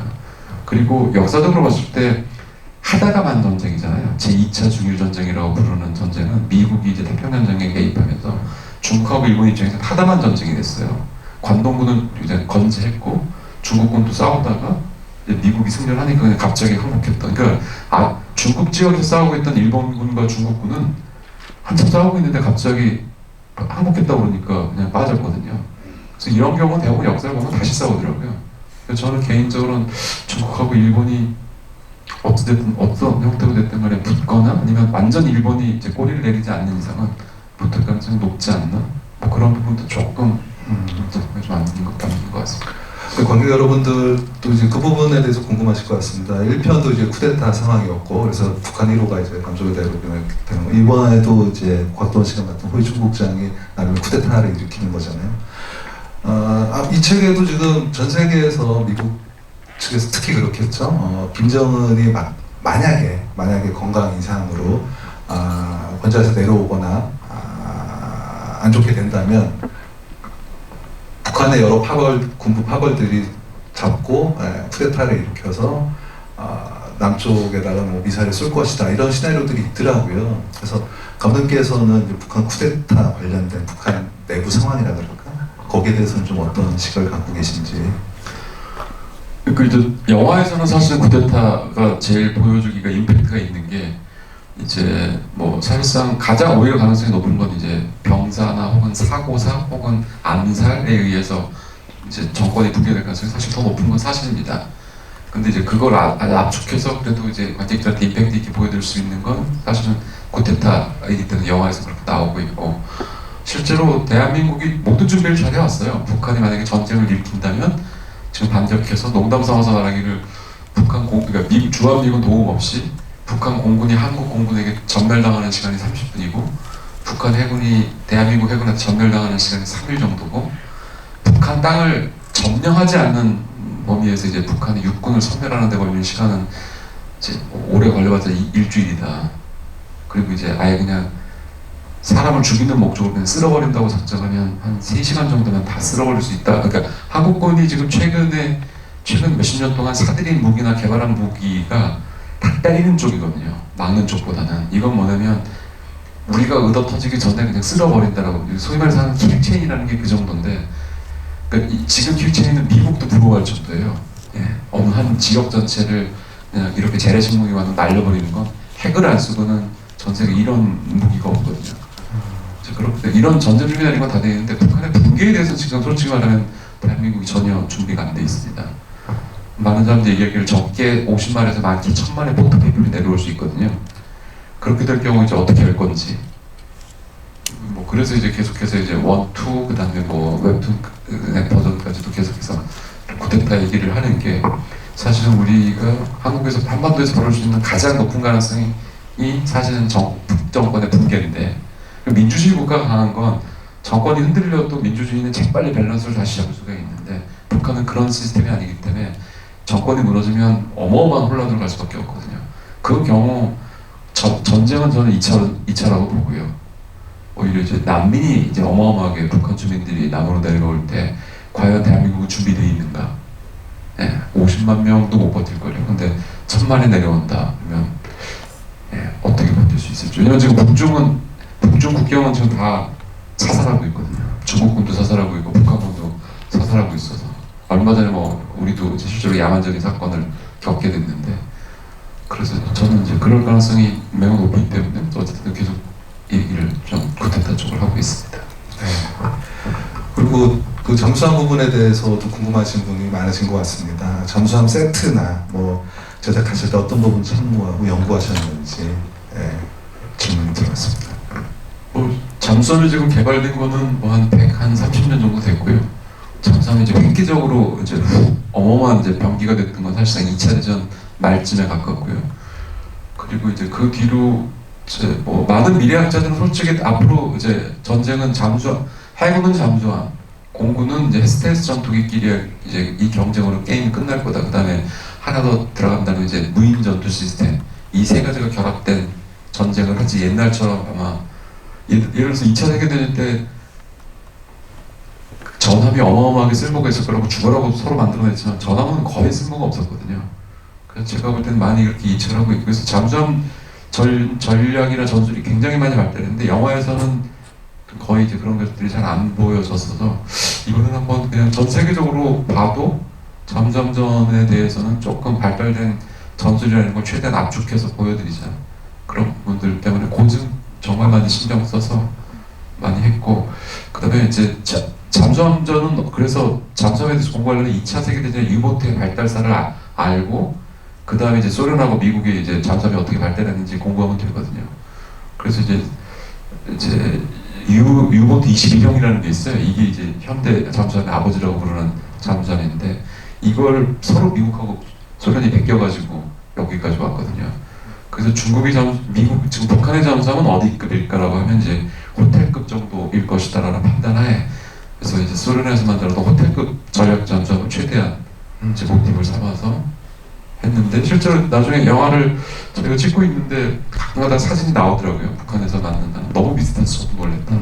그리고 역사적으로 봤을 때 하다가 만 전쟁이잖아요. 제2차 중일전쟁이라고 부르는 전쟁은 미국이 이제 태평양전쟁에 개입하면서 중국하고 일본 입장에서 하다만 전쟁이 됐어요. 관동군은 이제 건재했고 중국군도 싸우다가 이제 미국이 승리를 하니까 그냥 갑자기 항복했던. 그러니까 중국 지역에서 싸우고 있던 일본군과 중국군은 한참 싸우고 있는데 갑자기 항복했다 그러니까 그냥 빠졌거든요. 그래서 이런 경우는 대부분 역사를 보면 다시 싸우더라고요. 그래서 저는 개인적으로는 중국하고 일본이 어찌됐든 어떤 형태로 됐든 간에 붙거나 아니면 완전 일본이 이제 꼬리를 내리지 않는 이상은 붙을 가능성이 높지 않나? 뭐 그런 부분도 조금 좀 안는 것 같습니다. 관객 여러분들도 이제 그 부분에 대해서 궁금하실 것 같습니다. 1편도 이제 쿠데타 상황이었고, 그래서 북한 1호가 이제 감쪽에 되는 거. 이번에도 이제 곽도원 씨가 맡은 호위 중국장이 나름 쿠데타를 일으키는 거잖아요. 이 책에도 지금 전 세계에서 미국 측에서 특히 그렇겠죠. 김정은이 만약에 건강 이상으로 권좌에서 내려오거나 안 좋게 된다면 북한의 여러 군부 파벌들이 잡고 쿠데타를 일으켜서 남쪽에다가 뭐 미사일을 쏠 것이다, 이런 시나리오들이 있더라고요. 그래서 감독님께서는 이제 북한 쿠데타 관련된 북한 내부 상황이라 그럴까? 거기에 대해서는 좀 어떤 시각을 갖고 계신지. 그 이제 영화에서는 사실은 쿠데타가 제일 보여주기가 임팩트가 있는 게 이제 뭐 사실상 가장 오히려 가능성이 높은 건 이제 병사나 혹은 사고사 혹은 암살에 의해서 이제 정권이 붕괴될 가능성이 사실 더 높은 건 사실입니다. 근데 이제 그걸 압축해서 그래도 이제 관객들한테 임팩트 있게 보여드릴 수 있는 건 사실은 쿠데타이기 때문에 영화에서 그렇게 나오고 있고, 실제로 대한민국이 모든 준비를 잘 해왔어요. 북한이 만약에 전쟁을 일으킨다면 지금 반격해서 농담 삼아서 말하기를 그러니까 주한미군 도움 없이 북한 공군이 한국 공군에게 전멸당하는 시간이 30분이고 북한 해군이 대한민국 해군한테 전멸당하는 시간이 3일 정도고, 북한 땅을 점령하지 않는 범위에서 이제 북한이 육군을 섬멸하는 데 걸리는 시간은 이제 오래 걸려봤자 일주일이다. 그리고 이제 아예 그냥 사람을 죽이는 목적으로 그냥 쓸어버린다고 작정하면 한 3시간 정도면 다 쓸어버릴 수 있다. 그러니까 한국군이 지금 최근 몇십 년 동안 사들인 무기나 개발한 무기가 다 때리는 쪽이거든요. 막는 쪽보다는. 이건 뭐냐면 우리가 의도 터지기 전에 그냥 쓸어버린다라고. 소위 말해서 하는 킬체인이라는 게 그 정도인데, 그러니까 지금 킬체인은 미국도 부러워할 정도예요. 예. 어느 한 지역 전체를 그냥 이렇게 재래식 무기만 날려버리는 건 핵을 안 쓰고는 전 세계 이런 무기가 없거든요. 그렇게 이런 전쟁 준비 내린 건 다 되어 있는데 북한의 붕괴에 대해서 지금 솔직히 말하면 대한민국이 전혀 준비가 안 돼 있습니다. 많은 사람들이 얘기하기를 적게 50만에서 많게 1000만의 포트페이퍼를 내려올 수 있거든요. 그렇게 될 경우 이제 어떻게 할 건지. 뭐 그래서 이제 계속해서 이제 1, 2 그다음에 뭐 웹툰 버전까지도 계속해서 쿠데타 얘기를 하는 게, 사실은 우리가 한국에서 한반도에서 벌어질 수 있는 가장 높은 가능성이 사실은 북정권의 붕괴인데, 민주주의 국가가 강한 건 정권이 흔들려도 민주주의는 재빨리 밸런스를 다시 잡을 수가 있는데, 북한은 그런 시스템이 아니기 때문에 정권이 무너지면 어마어마한 혼란으로 갈 수밖에 없거든요. 그 경우 전쟁은 저는 2차라고 보고요. 오히려 이제 난민이 이제 어마어마하게 북한 주민들이 남으로 내려올 때 과연 대한민국은 준비되어 있는가? 50만 명도 못 버틸걸요. 근데 1000만이 내려온다 그러면 어떻게 버틸 수 있을지. 왜냐면 지금 북중 국경은 지금 다 사살하고 있거든요. 중국군도 사살하고 있고 북한군도 사살하고 있어서 얼마 전에 뭐 우리도 실제로 야만적인 사건을 겪게 됐는데, 그래서 저는 이제 그럴 가능성이 매우 높기 때문에 어쨌든 계속 얘기를 좀 쿠데타 쪽을 하고 있습니다. 네. 그리고 그 잠수함 부분에 대해서도 궁금하신 분이 많으신 것 같습니다. 잠수함 세트나 뭐 제작하실 때 어떤 부분 참고하고 연구하셨는지 질문이 들어왔습니다. 뭐 잠수함이 지금 개발된 거는 뭐 한 30년 정도 됐고요. 잠수함이 이제 획기적으로 이제 어마어마한 이제 병기가 됐던 건 사실상 2차 대전 말쯤에 가깝고요. 그리고 이제 그 뒤로 이제 뭐 많은 미래학자들은 솔직히 앞으로 이제 전쟁은 잠수함, 해군은 잠수함, 공군은 이제 스텔스 전투기끼리 이제 이 경쟁으로 게임이 끝날 거다. 그다음에 하나 더 들어간다면 이제 무인 전투 시스템, 이 세 가지가 결합된 전쟁을 하지, 옛날처럼 아마 예를 들어서 2차 세계대전 때 전함이 어마어마하게 쓸모가 있을 거라고 죽어라고 서로 만들어냈지만 전함은 거의 쓸모가 없었거든요. 그래서 제가 볼 때는 많이 이렇게 이해를 하고 있고, 그래서 잠수함 전략이나 전술이 굉장히 많이 발달했는데 영화에서는 거의 이제 그런 것들이 잘 안 보여졌어서 이번에는 한번 그냥 전 세계적으로 봐도 잠수함전에 대해서는 조금 발달된 전술이라는 걸 최대한 압축해서 보여드리자, 그런 부분들 때문에 고증 정말 많이 신경 써서 많이 했고, 그 다음에 이제 잠수함전은 그래서 잠수함에 대해서 공부하려면 2차 세계대전의 유보트의 발달사를 알고 그 다음에 이제 소련하고 미국의 이제 잠수함이 어떻게 발달했는지 공부하면 되거든요. 그래서 이제 유보트 21형이라는 게 있어요. 이게 이제 현대 잠수함의 아버지라고 부르는 잠수함인데, 이걸 서로 미국하고 소련이 베껴가지고 여기까지 왔거든요. 그래서 미국, 지금 북한의 잠수함은 어디급일까라고 하면 이제 호텔급 정도일 것이다라는 판단하에, 그래서 이제 소련에서 만들어도 호텔급 전략 잠수함을 최대한 이제 모티브를 삼아서 했는데, 실제로 나중에 영화를 저희가 찍고 있는데 가끔가다 사진이 나오더라고요. 북한에서 만든다는. 너무 비슷해서 저도 놀랬다.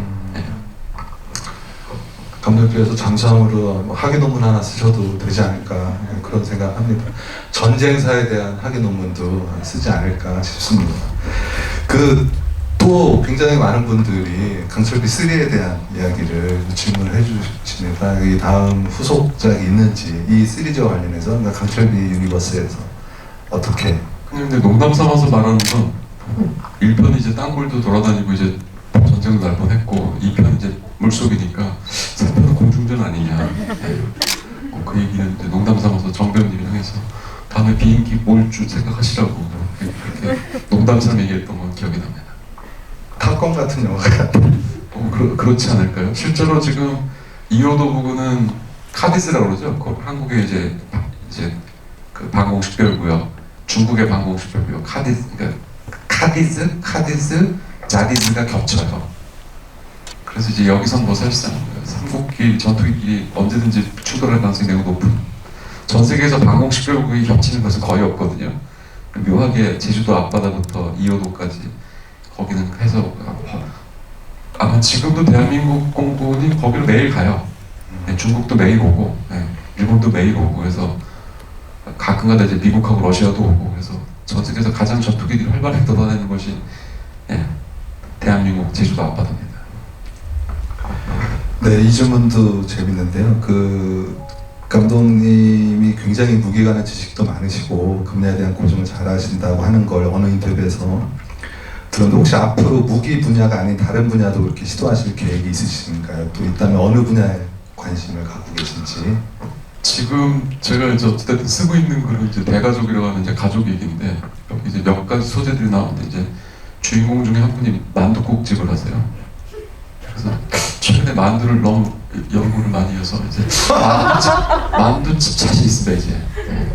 감독님께서 잠수함으로 학위 논문 하나 쓰셔도 되지 않을까 그런 생각합니다. 전쟁사에 대한 학위 논문도 쓰지 않을까 싶습니다. 또 굉장히 많은 분들이 강철비 3에 대한 이야기를 질문을 해주십니다. 이 다음 후속작이 있는지, 이 시리즈와 관련해서, 그러니까 강철비 유니버스에서 어떻게? 근데 농담 삼아서 말하는 건 1편이 이제 땅굴도 돌아다니고 이제 전쟁도 날 뻔했고 2편 이제 물속이니까 3편은 공중전 아니냐. 그 얘기는 이제 농담 삼아서 정 배우님이 향해서 다음에 비행기 몰 줄 생각하시라고 그렇게 농담처럼 얘기했던 건 기억이 납니다. 탑건 같은 영화가 그렇지 않을까요? 실제로 지금 이호도 부근은 카디스라고 그러죠. 한국의 이제 그 방공식별구역, 중국의 방공식별구역 그러니까 카디스, 자디즈가 겹쳐요. 그래서 이제 여기선 뭐 사실상 삼국끼리 전투기끼리 언제든지 충돌할 가능성이 매우 높은, 전 세계에서 방공식별구역이 겹치는 것은 거의 없거든요. 묘하게 제주도 앞바다부터 이호도까지 거기는 해서 아마 지금도 대한민국 공군이 거기로 매일 가요. 중국도 매일 오고, 일본도 매일 오고, 그래서 가끔가다 이제 미국하고 러시아도 오고, 그래서 전 세계에서 가장 전투기들이 활발하게 돌아다니는 것이 대한민국 제주도 앞바다입니다. 네, 이 질문도 재밌는데요. 감독님이 굉장히 무게가는 지식도 많으시고 그 분야에 대한 고증을 잘하신다고 하는 걸 어느 인터뷰에서 들었는데, 혹시 앞으로 무기 분야가 아닌 다른 분야도 그렇게 시도하실 계획이 있으신가요? 또 있다면 어느 분야에 관심을 갖고 계신지? 지금 제가 이제 어쨌든 쓰고 있는 글은 이제 대가족이라고 하는 이제 가족 얘기인데, 여기 이제 몇 가지 소재들이 나오는데 이제 주인공 중에 한 분이 만둣국집을 하세요. 그래서 최근에 만두를 너무 연구를 많이 해서 이제 만두집 자신 있습니다. 이제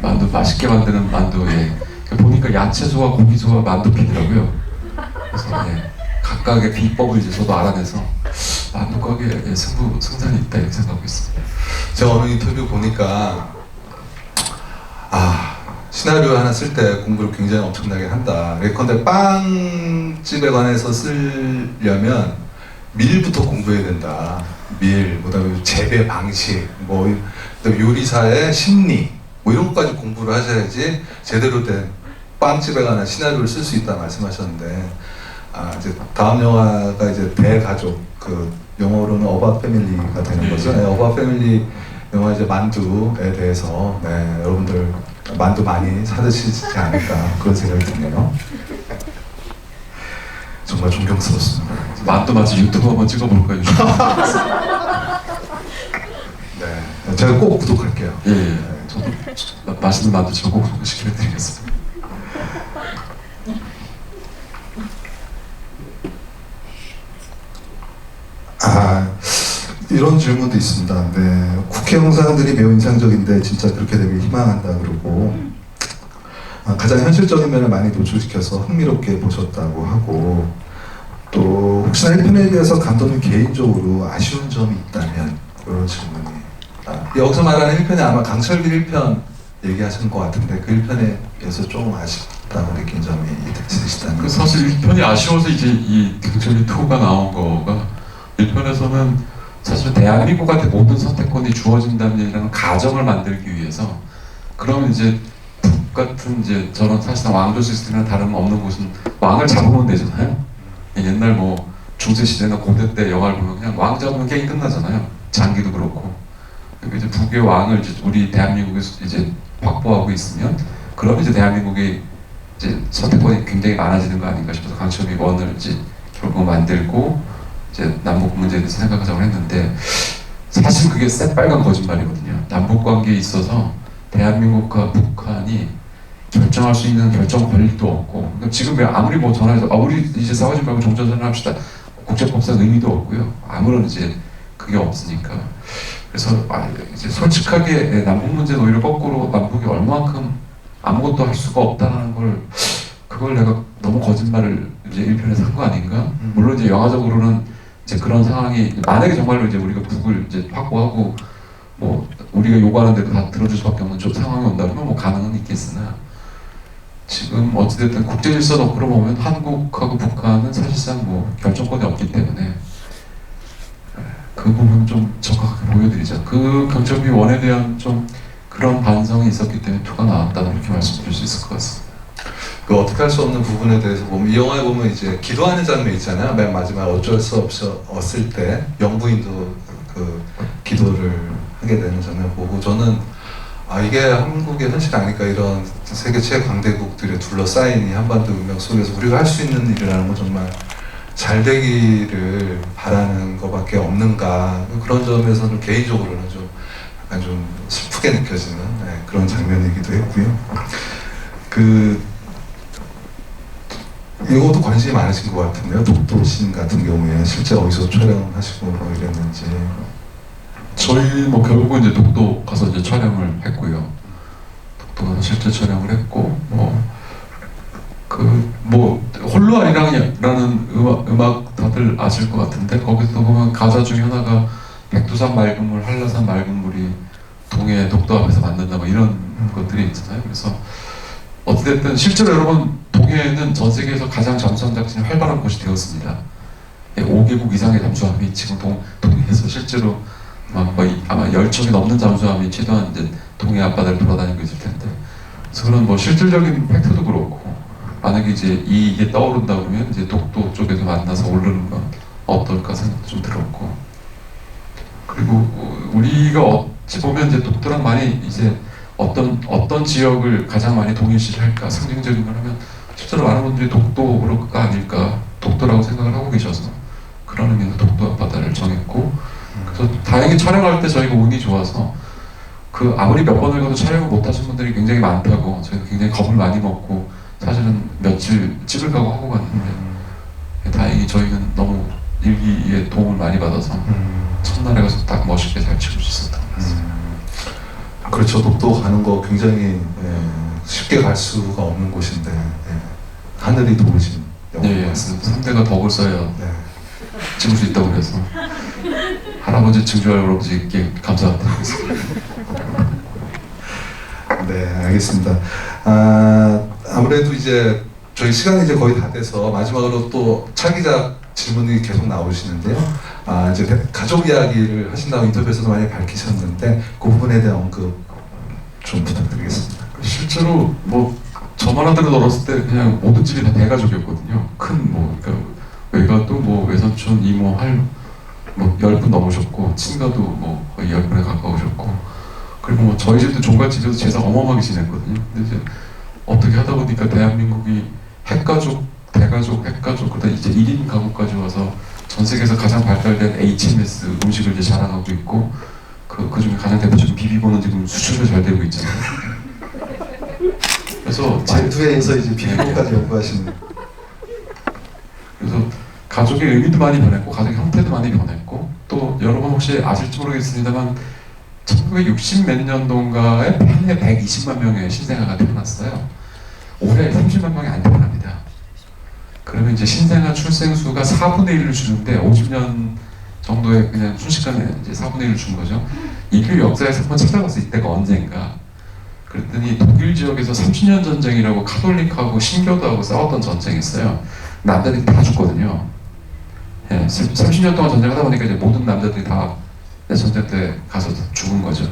만두 맛있게 만드는 만두에 보니까 야채소와 고기소와 만두 피더라고요. 그래서 각각의 비법을 이제 저도 알아내서 만두 가게에 승산이 있다 이렇게 생각하고 있습니다. 제가 어느 인터뷰 보니까 시나리오 하나 쓸 때 공부를 굉장히 엄청나게 한다. 예컨대 빵집에 관해서 쓰려면 밀부터 공부해야 된다. 밀, 그다음에 재배 방식, 뭐 그다음에 요리사의 심리, 뭐 이런 것까지 공부를 하셔야지 제대로 된 빵집에 관한 시나리오를 쓸 수 있다 말씀하셨는데, 이제 다음 영화가 이제 대가족, 그 영어로는 어바웃 패밀리가 되는 거죠. 어바웃 패밀리 영화 이제 만두에 대해서 여러분들 만두 많이 사드시지 않을까 그런 생각이 드네요. 정말 존경스럽습니다. 만두 맛집 유튜브 한번 찍어볼까요? 네, 제가 꼭 구독할게요. 예. 저도 맛있는 만두 제가 꼭 소개시켜드리겠습니다. 이런 질문도 있습니다. 네, 국회 영상들이 매우 인상적인데 진짜 그렇게 되길 희망한다 그러고, 가장 현실적인 면을 많이 노출시켜서 흥미롭게 보셨다고 하고, 또 혹시나 1편에 대해서 감독님 개인적으로 아쉬운 점이 있다면 그런 질문이. 여기서 말하는 1편이 아마 강철길 1편 얘기하시는 것 같은데, 그 1편에 대해서 좀 아쉽다고 느낀 점이 있으시다면. 그 사실 1편이 아쉬워서 이제 이 강철길 2가 나온 거가, 1편에서는 사실 대한민국한테 모든 선택권이 주어진다는 얘기라는 가정을 만들기 위해서, 그러면 이제 북 같은 이제 저런 사실상 왕조 시스템이랑 다름없는 곳은 왕을 잡으면 되잖아요. 옛날 뭐 중세 시대나 고대 때 영화를 보면 그냥 왕 잡으면 게임 끝나잖아요. 장기도 그렇고. 그러니까 이제 북의 왕을 이제 우리 대한민국에서 이제 확보하고 있으면, 그럼 이제 대한민국의 이제 선택권이 굉장히 많아지는 거 아닌가 싶어서 강철이 원을 이제 결국 만들고 이제 남북 문제에 대해서 생각하자고 했는데, 사실 그게 새빨간 거짓말이거든요. 남북 관계에 있어서 대한민국과 북한이 결정할 수 있는 결정 권리도 없고, 그러니까 지금 아무리 뭐 전화해서 우리 이제 싸우지 말고 종전선언 합시다, 국제법상 의미도 없고요. 아무런 이제 그게 없으니까. 그래서 이제 솔직하게 남북 문제는 오히려 거꾸로 남북이 얼마만큼 아무것도 할 수가 없다는 걸, 그걸 내가 너무 거짓말을 이제 1편에서 한 거 아닌가? 물론 이제 영화적으로는 이제 그런 상황이 만약에 정말로 이제 우리가 북을 이제 확보하고 뭐 우리가 요구하는 대로 다 들어줄 수밖에 없는 좀 상황이 온다면 뭐 가능은 있겠으나, 지금 어찌됐든 국제 질서 너그로 보면 한국하고 북한은 사실상 뭐 결정권이 없기 때문에 그 부분 좀 적확하게 보여드리자. 그 경철비 원에 대한 좀 그런 반성이 있었기 때문에 2가 나왔다, 이렇게 말씀드릴 수 있을 것 같습니다. 그 어떻게 할 수 없는 부분에 대해서 보면, 이 영화에 보면 이제 기도하는 장면 있잖아요. 맨 마지막에 어쩔 수 없을 때 영부인도 그 기도를 하게 되는 장면 보고, 저는 이게 한국의 현실 아닐까. 이런 세계 최강대국들에 둘러싸인 이 한반도 문명 속에서 우리가 할 수 있는 일이라는 건 정말 잘 되기를 바라는 것밖에 없는가. 그런 점에서는 개인적으로는 좀 약간 좀 슬프게 느껴지는 그런 장면이기도 했고요. 이것도 관심이 많으신 것 같은데요. 독도신 같은 경우에 실제 어디서 촬영하시고 뭐 이랬는지. 저희 뭐 결국은 이제 독도 가서 이제 촬영을 했고요. 독도 가서 실제 촬영을 했고, 홀로아리랑이라는 음악 다들 아실 것 같은데, 거기서 보면 가사 중에 하나가 백두산 맑은물, 한라산 맑은물이 동해 독도 앞에서 만난다, 뭐 이런 것들이 있잖아요. 그래서 어찌됐든 실제로 여러분, 동해는 전 세계에서 가장 잠수함 작전이 활발한 곳이 되었습니다. 5개국 이상의 잠수함이 지금 동해에서 실제로 거의 아마 10척이 넘는 잠수함이 최소한 이제 동해 앞바다를 돌아다니고 있을 텐데, 그래서 그런 뭐 실질적인 팩트도 그렇고, 만약에 이제 이게 떠오른다 그러면 이제 독도 쪽에서 만나서 오르는 건 어떨까 생각도 좀 들었고, 그리고 우리가 어찌 보면 이제 독도랑 많이 이제 어떤 지역을 가장 많이 동일시할까, 상징적인 걸 하면 실제로 많은 분들이 독도가 아닐까, 독도라고 생각을 하고 계셔서 그런 의미에서 독도 앞바다를 정했고, 그래서 다행히 촬영할 때 저희가 운이 좋아서 아무리 몇 번을 가도 촬영을 못 하신 분들이 굉장히 많다고, 저희가 굉장히 겁을 많이 먹고 사실은 며칠 찍을 까고 하고 갔는데, 다행히 저희는 너무 일기에 도움을 많이 받아서 첫날에 가서 딱 멋있게 잘 찍을 수 있었던 것 같습니다. 그렇죠. 독도 가는 거 굉장히 쉽게 갈 수가 없는 곳인데 하늘이 도우신 영화 예, 같습니다. 3대가 덕을 써야 네. 찍을 수 있다고 그래서 할아버지 증조 할아버지께 감사드리겠습니다. 네, 알겠습니다. 아무래도 이제 저희 시간이 이제 거의 다 돼서 마지막으로 또 차기작 질문이 계속 나오시는데요. 이제 가족 이야기를 하신다고 인터뷰에서도 많이 밝히셨는데 그 부분에 대한 언급 좀 부탁드리겠습니다. 실제로 뭐 저만 하더라도 어렸을 때 그냥 모든 집이 다 대가족이었거든요. 큰 뭐 그러니까 외가도 뭐 외삼촌, 이모, 할뭐 10분 넘으셨고 친가도 뭐 거의 10분에 가까우셨고 그리고 뭐 저희 집도 종갓집에서 제사 어마어마하게 지냈거든요. 근데 이제 어떻게 하다 보니까 대한민국이 핵가족, 대가족, 핵가족 그러다 이제 1인 가구까지 와서 전 세계에서 가장 발달된 HMS 음식을 이제 자랑하고 있고 그 중에 가장 대표적인 비비고는 지금 수출도 잘 되고 있잖아요. 그래서 말투에서 이제 비밀까지 연구하시는. 그래서 가족의 의미도 많이 변했고 가족의 형태도 많이 변했고 또 여러분 혹시 아실지 모르겠습니다만 1960 몇 년도인가에 팬에 120만 명의 신생아가 태어났어요. 올해 30만 명이 안 태어납니다. 그러면 이제 신생아 출생 수가 4분의 1을 주는데 50년 정도의 그냥 순식간에 이제 4분의 1을 준 거죠. 인류 역사에서 한번 찾아봤어 이때가 언젠가. 그랬더니 독일 지역에서 30년 전쟁이라고 카톨릭하고 신교도하고 싸웠던 전쟁이 있어요. 남자들이 다 죽거든요. 예, 30년 동안 전쟁하다 보니까 이제 모든 남자들이 다 전쟁 때 가서 죽은 거죠.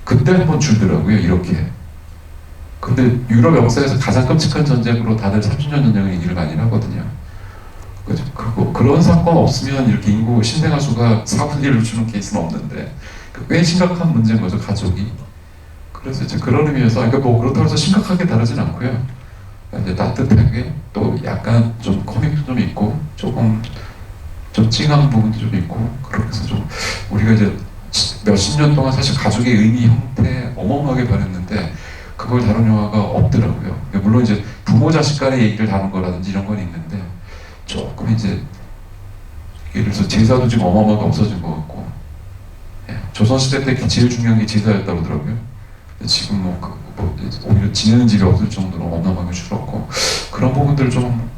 그때 한번 줄더라고요, 이렇게. 근데 유럽 역사에서 가장 끔찍한 전쟁으로 다들 30년 전쟁을 얘기를 많이 하거든요. 그리고 그런 사건 없으면 이렇게 인구 신생아 수가 4분의 1을 주는 케이스는 없는데 꽤 심각한 문제인 거죠, 가족이. 그래서 이제 그런 의미에서 그러니까 뭐 그렇다고 해서 심각하게 다르진 않고요. 이제 따뜻하게 또 약간 좀 코믹도 좀 있고 조금 좀 찡한 부분도 좀 있고 그래서 좀 우리가 이제 몇십 년 동안 사실 가족의 의미 형태 어마어마하게 변했는데 그걸 다룬 영화가 없더라고요. 물론 이제 부모 자식 간의 얘기를 다룬 거라든지 이런 건 있는데 조금 이제 예를 들어서 제사도 지금 어마어마하게 없어진 것 같고 조선시대 때 제일 중요한 게 제사였다고 그러더라고요. 지금 오히려 지내는 집이 없을 정도로 어마어마하게 줄었고 그런 부분들 좀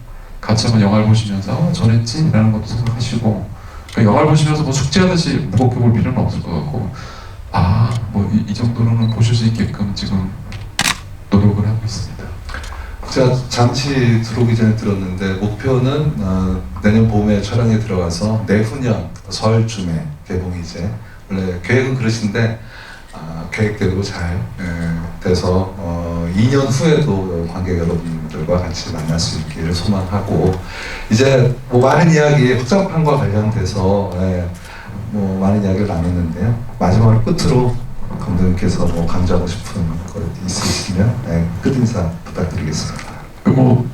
같이 한번 영화를 보시면서 저랬지? 라는 것도 생각하시고 그러니까 영화를 보시면서 뭐 숙제하듯이 무겁게 볼 필요는 없을 것 같고 뭐 이 정도로는 보실 수 있게끔 지금 노력을 하고 있습니다. 제가 잠시 들어오기 전에 들었는데 목표는 내년 봄에 촬영에 들어가서 내후년 설쯤에 개봉이 이제 원래 계획은 그러신데 계획대로 잘 돼서 2년 후에도 관객 여러분들과 같이 만날 수 있기를 소망하고 이제 뭐 많은 이야기 확장판과 관련돼서 뭐 많은 이야기를 나눴는데요. 마지막으로 끝으로 감독님께서 뭐 강조하고 싶은 것 있으시면 끝인사 부탁드리겠습니다. 뭐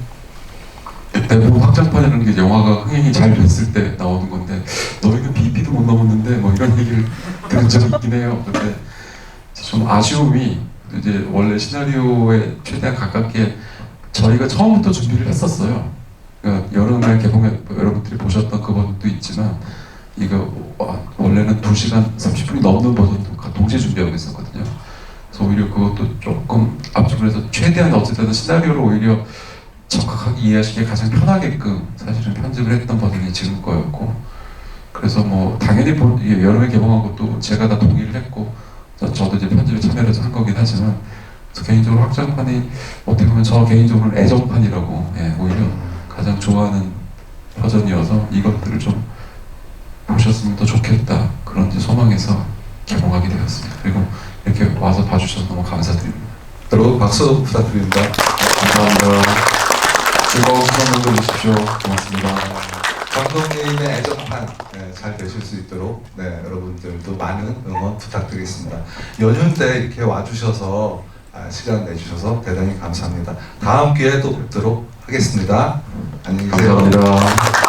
대부분 확장판이라는 게 영화가 흥행이 잘 됐을 때 나오는 건데 너희는 BP도 못 넘었는데 뭐 이런 얘기를 들은 적이 있긴 해요. 근데 좀 아쉬움이 이제 원래 시나리오에 최대한 가깝게 저희가 처음부터 준비를 했었어요. 그러니까 여름에 개봉해 여러분들이 보셨던 그 버전도 있지만 이거 원래는 2시간 30분이 넘는 버전도 동시에 준비하고 있었거든요. 그래서 오히려 그것도 조금 압축을 해서 최대한 어쨌든 시나리오를 오히려 적확하게 이해하시기에 가장 편하게끔 사실은 편집을 했던 버전이 지금 거였고 그래서 뭐 당연히 여름에 개봉한 것도 제가 다 동의를 했고 저도 이제 편집에 참여를 한 거긴 하지만 개인적으로 확장판이 어떻게 보면 저 개인적으로는 애정판이라고 오히려 가장 좋아하는 버전이어서 이것들을 좀 보셨으면 더 좋겠다 그런 이제 소망에서 개봉하게 되었습니다. 그리고 이렇게 와서 봐주셔서 너무 감사드립니다. 여러분 박수 부탁드립니다. 감사합니다. 즐거운 시간 보내주십시오. 고맙습니다. 감독님의 애정판 잘 되실 수 있도록 여러분들도 많은 응원 부탁드리겠습니다. 연휴 때 이렇게 와주셔서 시간 내주셔서 대단히 감사합니다. 다음 기회에 또 뵙도록 하겠습니다. 안녕히 계세요. 감사합니다.